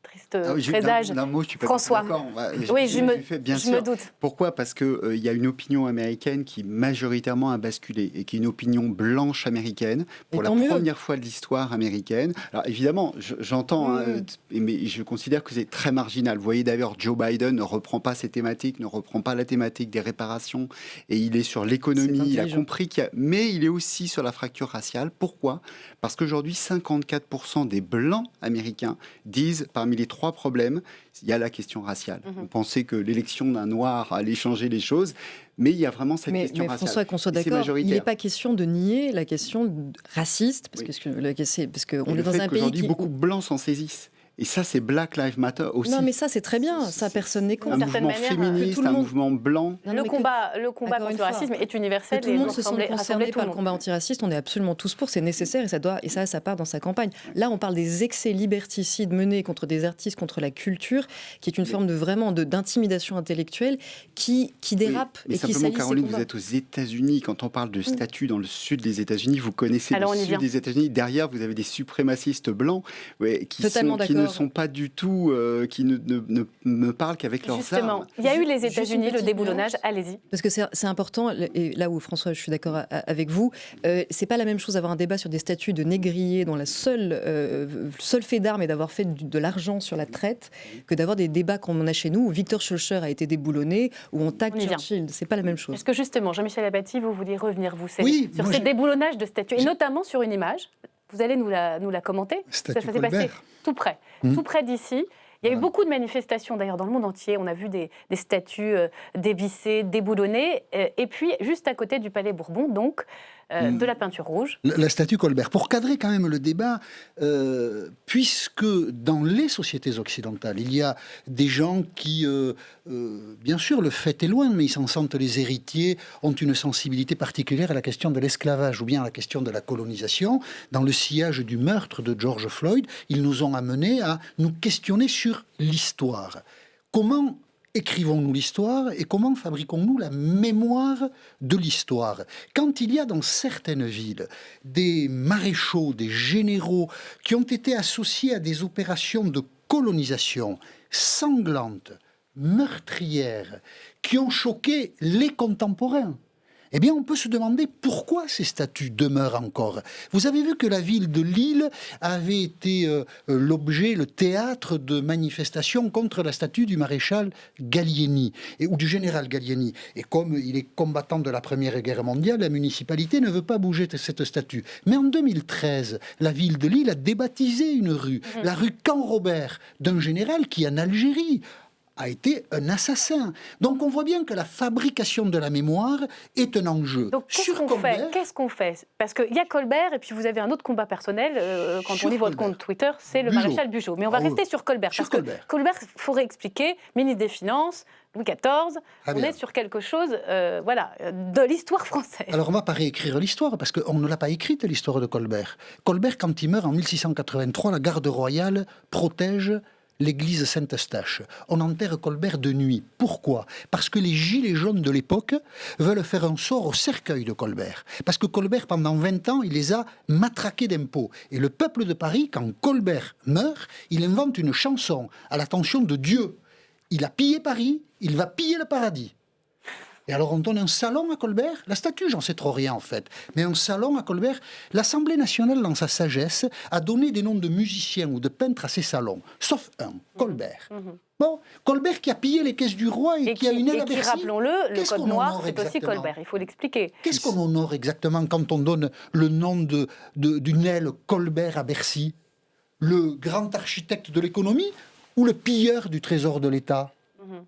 Speaker 1: Triste présage.
Speaker 15: D'un mot, je suis pas
Speaker 1: François.
Speaker 15: d'accord.
Speaker 1: Oui, je
Speaker 15: me
Speaker 1: doute.
Speaker 15: Pourquoi ? Parce qu'il y a une opinion américaine qui majoritairement a basculé et qui est une opinion blanche américaine pour la première fois de l'histoire américaine. Alors évidemment, j'entends, mais je considère que c'est très marginal. Vous voyez d'ailleurs, Joe Biden ne reprend pas ces thématiques, ne reprend pas la thématique des réparations, et il est sur l'économie. Il a compris mais il est aussi sur la fracture raciale. Pourquoi ? Parce qu'aujourd'hui, 54% des blancs américains disent, parmi les 3 problèmes, il y a la question raciale. On pensait que l'élection d'un noir allait changer les choses, mais il y a vraiment cette question raciale.
Speaker 2: François, qu'on soit d'accord, il n'est pas question de nier la question raciste, parce qu'on est dans un pays
Speaker 15: aujourd'hui, beaucoup de blancs s'en saisissent. Et ça, c'est Black Lives Matter aussi.
Speaker 2: Non, mais ça, c'est très bien. Ça, personne n'est contre.
Speaker 15: Un mouvement féministe, un mouvement blanc.
Speaker 1: Le combat contre le racisme est universel.
Speaker 2: Tout le monde se sent concerné par le combat antiraciste. On est absolument tous pour. C'est nécessaire et ça part dans sa campagne. Là, on parle des excès liberticides menés contre des artistes, contre la culture, qui est une forme d'intimidation intellectuelle qui dérape et qui salit ses combats.
Speaker 15: Caroline, vous êtes aux États-Unis. Quand on parle de statut dans le sud des États-Unis, vous connaissez le sud des États-Unis. Derrière, vous avez des suprémacistes blancs qui ne sont pas du tout, qui ne me parlent qu'avec leurs armes.
Speaker 1: Justement, il y a eu les États-Unis, le déboulonnage, allez-y.
Speaker 2: Parce que c'est important, et là où François, je suis d'accord avec vous, c'est pas la même chose d'avoir un débat sur des statuts de négriers dont le seul fait d'armes est d'avoir fait de l'argent sur la traite, que d'avoir des débats comme on a chez nous, où Victor Schœlcher a été déboulonné, où on tague Churchill. C'est pas la même chose.
Speaker 1: Est-ce que justement, Jean-Michel Apathy, vous vouliez revenir, sur ces déboulonnages de statuts, et notamment sur une image, vous allez nous la commenter. Ça s'est passé tout près d'ici. Il y a eu beaucoup de manifestations d'ailleurs dans le monde entier. On a vu des statues dévissées, déboulonnées. Et puis, juste à côté du Palais Bourbon, donc, de la peinture rouge.
Speaker 3: La statue Colbert. Pour cadrer quand même le débat, puisque dans les sociétés occidentales, il y a des gens qui, bien sûr, le fait est loin, mais ils s'en sentent les héritiers, ont une sensibilité particulière à la question de l'esclavage ou bien à la question de la colonisation. Dans le sillage du meurtre de George Floyd, ils nous ont amenés à nous questionner sur l'histoire. Comment écrivons-nous l'histoire et comment fabriquons-nous la mémoire de l'histoire ? Quand il y a dans certaines villes des maréchaux, des généraux qui ont été associés à des opérations de colonisation sanglantes, meurtrières, qui ont choqué les contemporains, eh bien, on peut se demander pourquoi ces statues demeurent encore. Vous avez vu que la ville de Lille avait été le théâtre de manifestations contre la statue du maréchal Gallieni, ou du général Gallieni. Et comme il est combattant de la Première Guerre mondiale, la municipalité ne veut pas bouger cette statue. Mais en 2013, la ville de Lille a débaptisé une rue, la rue Canrobert, d'un général qui, en Algérie, a été un assassin. Donc on voit bien que la fabrication de la mémoire est un enjeu.
Speaker 1: Donc qu'est-ce qu'on fait Parce qu'il y a Colbert et puis vous avez un autre combat personnel, quand on lit votre compte Twitter, c'est le maréchal Bugeaud. Mais on va rester sur Colbert. Colbert, il faudrait expliquer, ministre des Finances, Louis XIV, on est sur quelque chose de l'histoire française.
Speaker 3: Alors on va pas réécrire l'histoire, parce qu'on ne l'a pas écrite, l'histoire de Colbert. Colbert, quand il meurt en 1683, la garde royale protège l'église Saint-Eustache. On enterre Colbert de nuit. Pourquoi ? Parce que les gilets jaunes de l'époque veulent faire un sort au cercueil de Colbert. Parce que Colbert, pendant 20 ans, il les a matraqués d'impôts. Et le peuple de Paris, quand Colbert meurt, il invente une chanson à l'attention de Dieu. Il a pillé Paris, il va piller le paradis. Et alors on donne un salon à Colbert. La statue, j'en sais trop rien en fait. Mais un salon à Colbert. L'Assemblée nationale, dans sa sagesse, a donné des noms de musiciens ou de peintres à ces salons. Sauf un, Colbert. Bon, Colbert qui a pillé les caisses du roi et qui a une aile à Bercy.
Speaker 1: Rappelons-le, le code noir, c'est aussi Colbert. Il faut l'expliquer.
Speaker 3: Qu'est-ce qu'on honore exactement quand on donne le nom d'une aile Colbert à Bercy? Le grand architecte de l'économie ou le pilleur du trésor de l'État?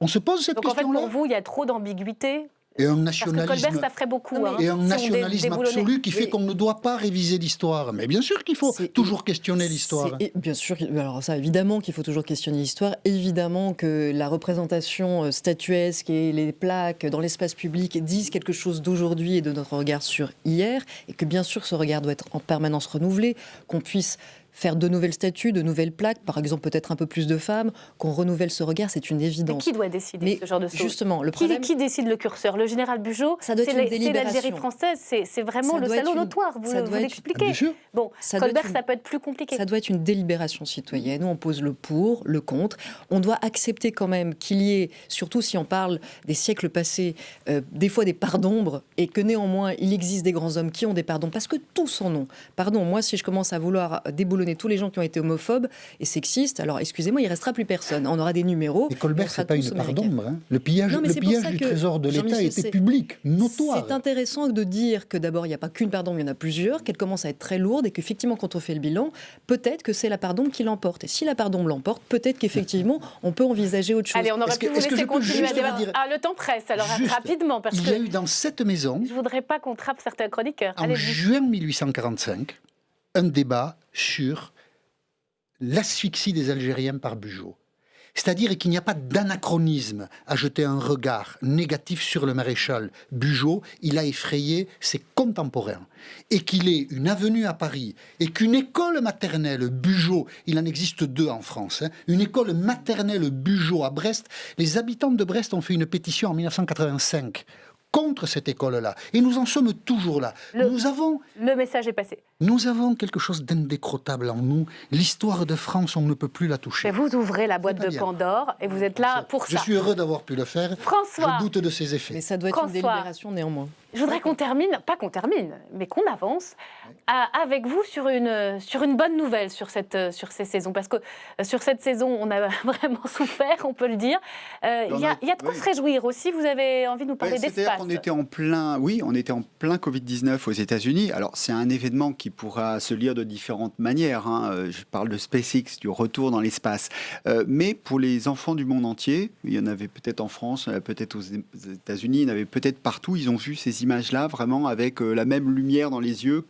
Speaker 3: On se pose cette question-là.
Speaker 1: Donc en fait, pour vous, il y a trop d'ambiguïté.
Speaker 3: Et un nationalisme,
Speaker 1: parce que Colbert, ça ferait beaucoup.
Speaker 3: Et un nationalisme absolu qui fait qu'on ne doit pas réviser l'histoire. Mais bien sûr qu'il faut toujours questionner l'histoire.
Speaker 2: Bien sûr, alors ça, évidemment qu'il faut toujours questionner l'histoire. Évidemment que la représentation statuesque et les plaques dans l'espace public disent quelque chose d'aujourd'hui et de notre regard sur hier. Et que bien sûr, ce regard doit être en permanence renouvelé, qu'on puisse faire de nouvelles statues, de nouvelles plaques, par exemple peut-être un peu plus de femmes, qu'on renouvelle ce regard, c'est une évidence.
Speaker 1: Mais qui doit décider ce genre de choses?
Speaker 2: Justement, le problème...
Speaker 1: Qui décide le curseur? Le général Bugeaud?
Speaker 2: C'est
Speaker 1: l'Algérie française, c'est vraiment le salaud notoire, vous l'expliquez. Bon, Colbert, ça peut être plus compliqué.
Speaker 2: Ça doit être une délibération citoyenne, où on pose le pour, le contre. On doit accepter quand même qu'il y ait, surtout si on parle des siècles passés, des fois des parts d'ombre, et que néanmoins, il existe des grands hommes qui ont des pardons, parce que tous en ont. Pardon, moi, si je commence à vouloir déboulonner tous les gens qui ont été homophobes et sexistes, alors excusez-moi, il ne restera plus personne. On aura des numéros.
Speaker 3: Et Colbert, ce n'est pas une part d'ombre. Hein. Le pillage du trésor de l'État était public, notoire.
Speaker 2: C'est intéressant de dire que d'abord, il n'y a pas qu'une part d'ombre, il y en a plusieurs, qu'elle commence à être très lourde et qu'effectivement, quand on fait le bilan, peut-être que c'est la part d'ombre qui l'emporte. Et si la part d'ombre l'emporte, peut-être qu'effectivement, on peut envisager autre chose.
Speaker 1: Allez, on aurait pu vous laisser continuer à débattre. Le temps presse, alors rapidement. Parce
Speaker 3: il y a eu dans cette maison...
Speaker 1: Je ne voudrais pas qu'on trappe certains chroniqueurs.
Speaker 3: En juin 1845, un débat sur l'asphyxie des Algériens par Bugeaud. C'est-à-dire qu'il n'y a pas d'anachronisme à jeter un regard négatif sur le maréchal Bugeaud. Il a effrayé ses contemporains. Et qu'il ait une avenue à Paris et qu'une école maternelle Bugeaud, il en existe 2 en France, une école maternelle Bugeaud à Brest. Les habitants de Brest ont fait une pétition en 1985 contre cette école-là. Et nous en sommes toujours là.
Speaker 1: Le message est passé.
Speaker 3: Nous avons quelque chose d'indécrottable en nous. L'histoire de France, on ne peut plus la toucher.
Speaker 1: Mais vous ouvrez la boîte de Pandore et vous êtes là pour ça.
Speaker 3: Je suis heureux d'avoir pu le faire.
Speaker 1: François.
Speaker 3: Je doute de ses effets.
Speaker 2: Mais ça doit être une délibération néanmoins.
Speaker 1: Je voudrais qu'on termine, pas qu'on termine, mais qu'on avance avec vous sur une bonne nouvelle sur ces saisons. Parce que sur cette saison, on a vraiment souffert, on peut le dire. Il y a de quoi se réjouir aussi. Vous avez envie de nous parler d'espace.
Speaker 15: C'est-à-dire qu'on était en plein Covid-19 aux États-Unis. Alors, c'est un événement qui pourra se lire de différentes manières. Hein. Je parle de SpaceX, du retour dans l'espace. Mais pour les enfants du monde entier, il y en avait peut-être en France, peut-être aux États-Unis, il y en avait peut-être partout. Ils ont vu ces images-là vraiment avec la même lumière dans les yeux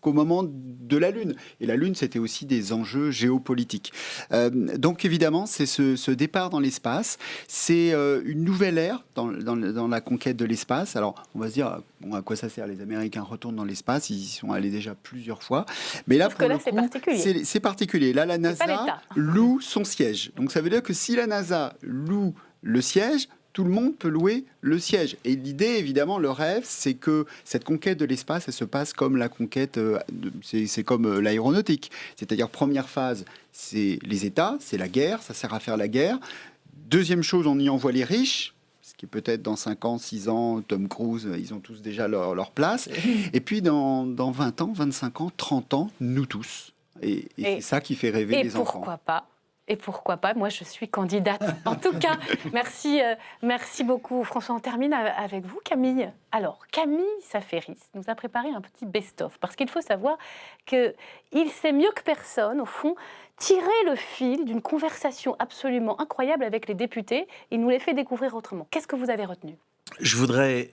Speaker 15: qu'au moment de la Lune. Et la Lune, c'était aussi des enjeux géopolitiques. Donc évidemment, c'est ce départ dans l'espace. C'est une nouvelle ère dans la conquête de l'espace. Alors, on va se dire, bon, à quoi ça sert? Les Américains retournent dans l'espace, ils y sont allés déjà plusieurs fois. Mais là, pour le coup,
Speaker 1: c'est particulier.
Speaker 15: C'est particulier. Là, la NASA loue son siège. Donc ça veut dire que si la NASA loue le siège, tout le monde peut louer le siège. Et l'idée, évidemment, le rêve, c'est que cette conquête de l'espace, elle se passe comme la conquête, c'est comme l'aéronautique. C'est-à-dire, première phase, c'est les États, c'est la guerre, ça sert à faire la guerre. Deuxième chose, on y envoie les riches, ce qui est peut-être dans 5 ans, 6 ans, Tom Cruise, ils ont tous déjà leur place. Et puis, dans 20 ans, 25 ans, 30 ans, nous tous. Et c'est ça qui fait rêver les enfants.
Speaker 1: Et pourquoi pas, moi je suis candidate. En tout cas, merci beaucoup. François, on termine avec vous, Camille. Alors, Camille Saferis nous a préparé un petit best-of, parce qu'il faut savoir qu'il sait mieux que personne, au fond, tirer le fil d'une conversation absolument incroyable avec les députés. Il nous les fait découvrir autrement. Qu'est-ce que vous avez retenu?
Speaker 18: Je voudrais,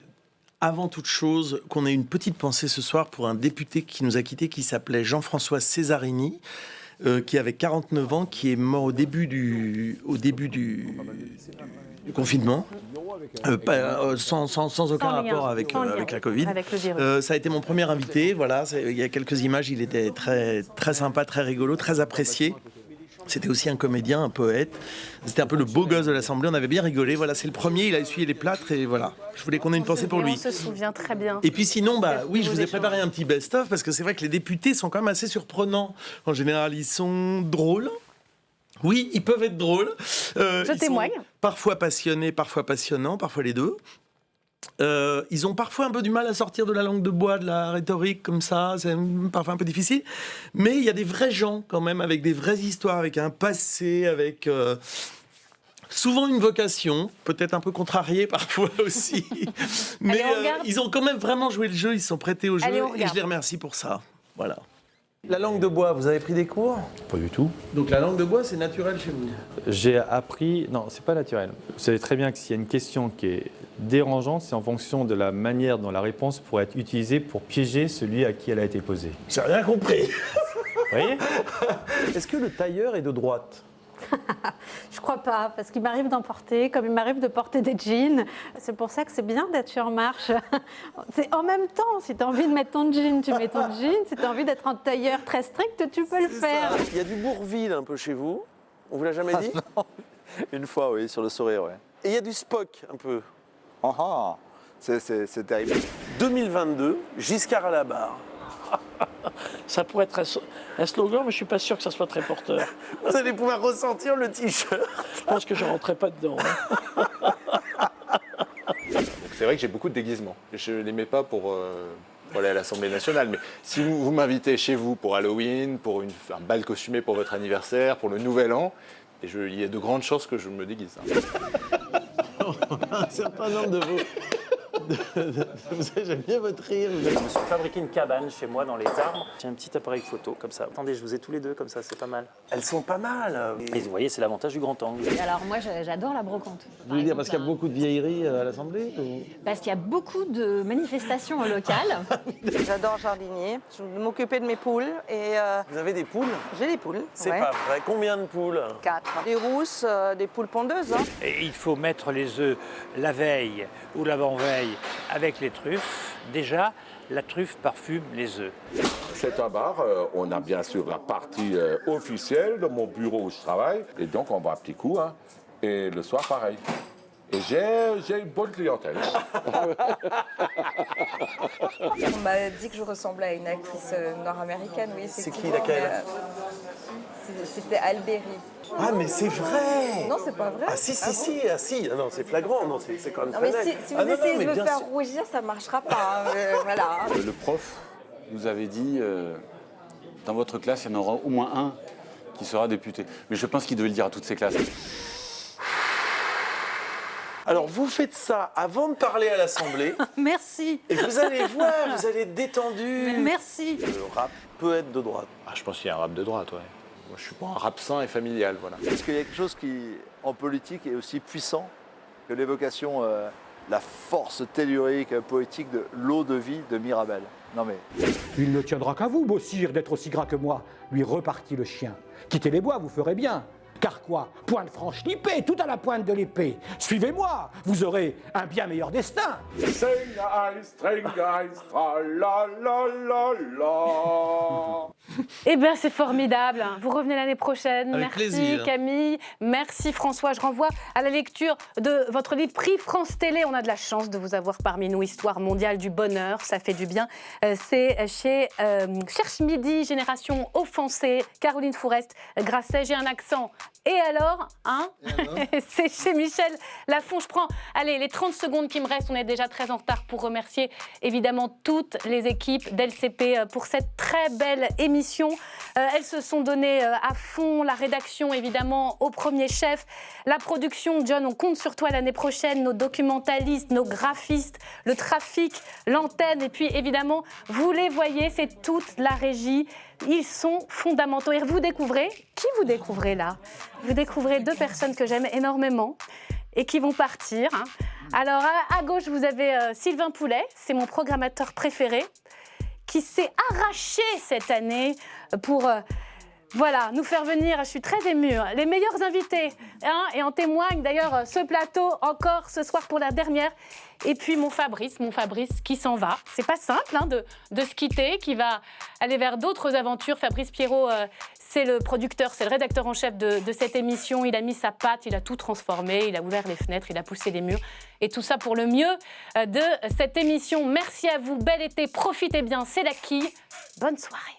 Speaker 18: avant toute chose, qu'on ait une petite pensée ce soir pour un député qui nous a quittés, qui s'appelait Jean-François Cesarini, qui avait 49 ans, qui est mort au début du confinement, sans aucun rapport avec la Covid. Ça a été mon premier invité. Voilà, il y a quelques images. Il était très, très sympa, très rigolo, très apprécié. C'était aussi un comédien, un poète. C'était un peu le beau gosse de l'Assemblée. On avait bien rigolé. Voilà, c'est le premier. Il a essuyé les plâtres et voilà. Je voulais qu'on ait une pensée pour lui.
Speaker 1: On se souvient très bien.
Speaker 18: Et puis sinon, oui, je vous ai préparé un petit best-of parce que c'est vrai que les députés sont quand même assez surprenants. En général, ils sont drôles. Oui, ils peuvent être drôles.
Speaker 1: Je témoigne.
Speaker 18: Parfois passionnés, parfois passionnants, parfois les deux. Ils ont parfois un peu du mal à sortir de la langue de bois, de la rhétorique comme ça, c'est parfois un peu difficile. Mais il y a des vrais gens quand même, avec des vraies histoires, avec un passé, avec souvent une vocation, peut-être un peu contrariée parfois aussi. Mais ils ont quand même vraiment joué le jeu, ils se sont prêtés au jeu et je les remercie pour ça. Voilà. La langue de bois, vous avez pris des cours ?
Speaker 6: Pas du tout.
Speaker 18: Donc la langue de bois, c'est naturel chez vous ?
Speaker 6: J'ai appris... Non, c'est pas naturel. Vous savez très bien que s'il y a une question qui est dérangeante, c'est en fonction de la manière dont la réponse pourrait être utilisée pour piéger celui à qui elle a été posée.
Speaker 18: J'ai rien compris.
Speaker 6: Vous voyez ?
Speaker 18: Est-ce que le tailleur est de droite ?
Speaker 19: Je crois pas, parce qu'il m'arrive d'en porter, comme il m'arrive de porter des jeans. C'est pour ça que c'est bien d'être sur marche. C'est en même temps, si tu as envie de mettre ton jean, tu mets ton jean. Si tu as envie d'être un tailleur très strict, tu peux le faire.
Speaker 18: Ça. Il y a du Bourvil un peu chez vous. On vous l'a jamais dit ?
Speaker 20: Non. Une fois, oui, sur le sourire, ouais.
Speaker 18: Et il y a du Spock un peu.
Speaker 20: Ah, c'est terrible.
Speaker 18: 2022, Giscard à la barre.
Speaker 21: Ça pourrait être un slogan, mais je ne suis pas sûr que ça soit très porteur.
Speaker 18: Vous allez pouvoir ressentir le t-shirt.
Speaker 21: Je pense que je ne rentrerai pas dedans.
Speaker 20: C'est vrai que j'ai beaucoup de déguisements. Je ne les mets pas pour aller à l'Assemblée nationale, mais si vous m'invitez chez vous pour Halloween, pour un bal costumé pour votre anniversaire, pour le Nouvel An, il y a de grandes chances que je me déguise.
Speaker 18: Un certain nombre de vous... J'aime bien votre rire.
Speaker 25: Je me suis fabriqué une cabane chez moi dans les arbres. J'ai un petit appareil photo comme ça. Attendez, je vous ai tous les deux comme ça, c'est pas mal.
Speaker 18: Elles sont pas mal.
Speaker 25: Et vous voyez, c'est l'avantage du grand angle.
Speaker 22: Alors moi, j'adore la brocante.
Speaker 18: Vous voulez dire parce qu'il y a beaucoup de vieilleries à l'Assemblée ou...
Speaker 22: Parce qu'il y a beaucoup de manifestations locales.
Speaker 23: J'adore jardinier. Je vais m'occuper de mes poules. Et
Speaker 18: Vous avez des poules ?
Speaker 23: J'ai des poules.
Speaker 18: C'est pas vrai. Combien de poules ?
Speaker 23: 4. Des rousses, des poules pondeuses. Hein.
Speaker 21: Et il faut mettre les œufs la veille ou l'avant-veille avec les truffes. Déjà, la truffe parfume les œufs.
Speaker 24: C'est un bar, on a bien sûr la partie officielle de mon bureau où je travaille. Et donc, on boit un petit coup. Hein. Et le soir, pareil. Et j'ai une bonne clientèle.
Speaker 23: On m'a dit que je ressemblais à une actrice nord-américaine, oui, effectivement.
Speaker 18: C'est qui, laquelle ?
Speaker 23: C'était Alberi.
Speaker 18: Ah, mais c'est vrai!
Speaker 23: Non, c'est pas vrai.
Speaker 18: Ah, si. Ah, si. Ah, non, c'est flagrant. Non, c'est quand même
Speaker 23: non,
Speaker 18: très
Speaker 23: mais
Speaker 18: net.
Speaker 23: si vous essayez de me faire rougir, ça marchera pas. Voilà.
Speaker 26: Le prof nous avait dit, dans votre classe, il y en aura au moins un qui sera député. Mais je pense qu'il devait le dire à toutes ses classes.
Speaker 18: Alors, vous faites ça avant de parler à l'Assemblée.
Speaker 19: Merci.
Speaker 18: Et vous allez voir, vous allez être détendu.
Speaker 19: Merci.
Speaker 18: Le rap peut être de droite.
Speaker 20: Ah, je pense qu'il y a un rap de droite, ouais. Moi, je suis pas un rap sain et familial, voilà.
Speaker 27: Est-ce qu'il y a quelque chose qui, en politique, est aussi puissant que l'évocation, la force tellurique, poétique de l'eau de vie de Mirabel? Non mais...
Speaker 29: Il ne tiendra qu'à vous, beau sire, d'être aussi gras que moi. Lui repartit le chien. Quittez les bois, vous ferez bien. Car quoi? Pointe franche l'épée, tout à la pointe de l'épée. Suivez-moi, vous aurez un bien meilleur destin.
Speaker 24: String eyes, la la la la.
Speaker 1: Eh bien, c'est formidable. Vous revenez l'année prochaine.
Speaker 18: Avec
Speaker 1: Merci
Speaker 18: plaisir.
Speaker 1: Camille. Merci François. Je renvoie à la lecture de votre livre Prix France Télé. On a de la chance de vous avoir parmi nous. Histoire mondiale du bonheur, ça fait du bien. C'est chez Cherche Midi, Génération Offensée. Caroline Fourest, Grasset. J'ai un accent. Et alors, hein? C'est chez Michel Lafon. Je prends, allez, les 30 secondes qui me restent. On est déjà très en retard pour remercier évidemment toutes les équipes d'LCP pour cette très belle émission. Elles se sont données à fond. La rédaction, évidemment, au premier chef. La production, John, on compte sur toi l'année prochaine. Nos documentalistes, nos graphistes, le trafic, l'antenne. Et puis, évidemment, vous les voyez, c'est toute la régie. Ils sont fondamentaux. Et vous découvrez, qui vous découvrez là? Vous découvrez deux personnes que j'aime énormément et qui vont partir. Hein. Alors, à gauche, vous avez Sylvain Poulet, c'est mon programmateur préféré, qui s'est arraché cette année pour... Voilà, nous faire venir, je suis très émue, les meilleurs invités. Hein, et en témoigne d'ailleurs ce plateau encore ce soir pour la dernière. Et puis mon Fabrice qui s'en va. C'est pas simple hein, de se quitter, qui va aller vers d'autres aventures. Fabrice Pierrot, c'est le producteur, c'est le rédacteur en chef de cette émission. Il a mis sa patte, il a tout transformé, il a ouvert les fenêtres, il a poussé les murs. Et tout ça pour le mieux de cette émission. Merci à vous, bel été, profitez bien, c'est la quille. Bonne soirée.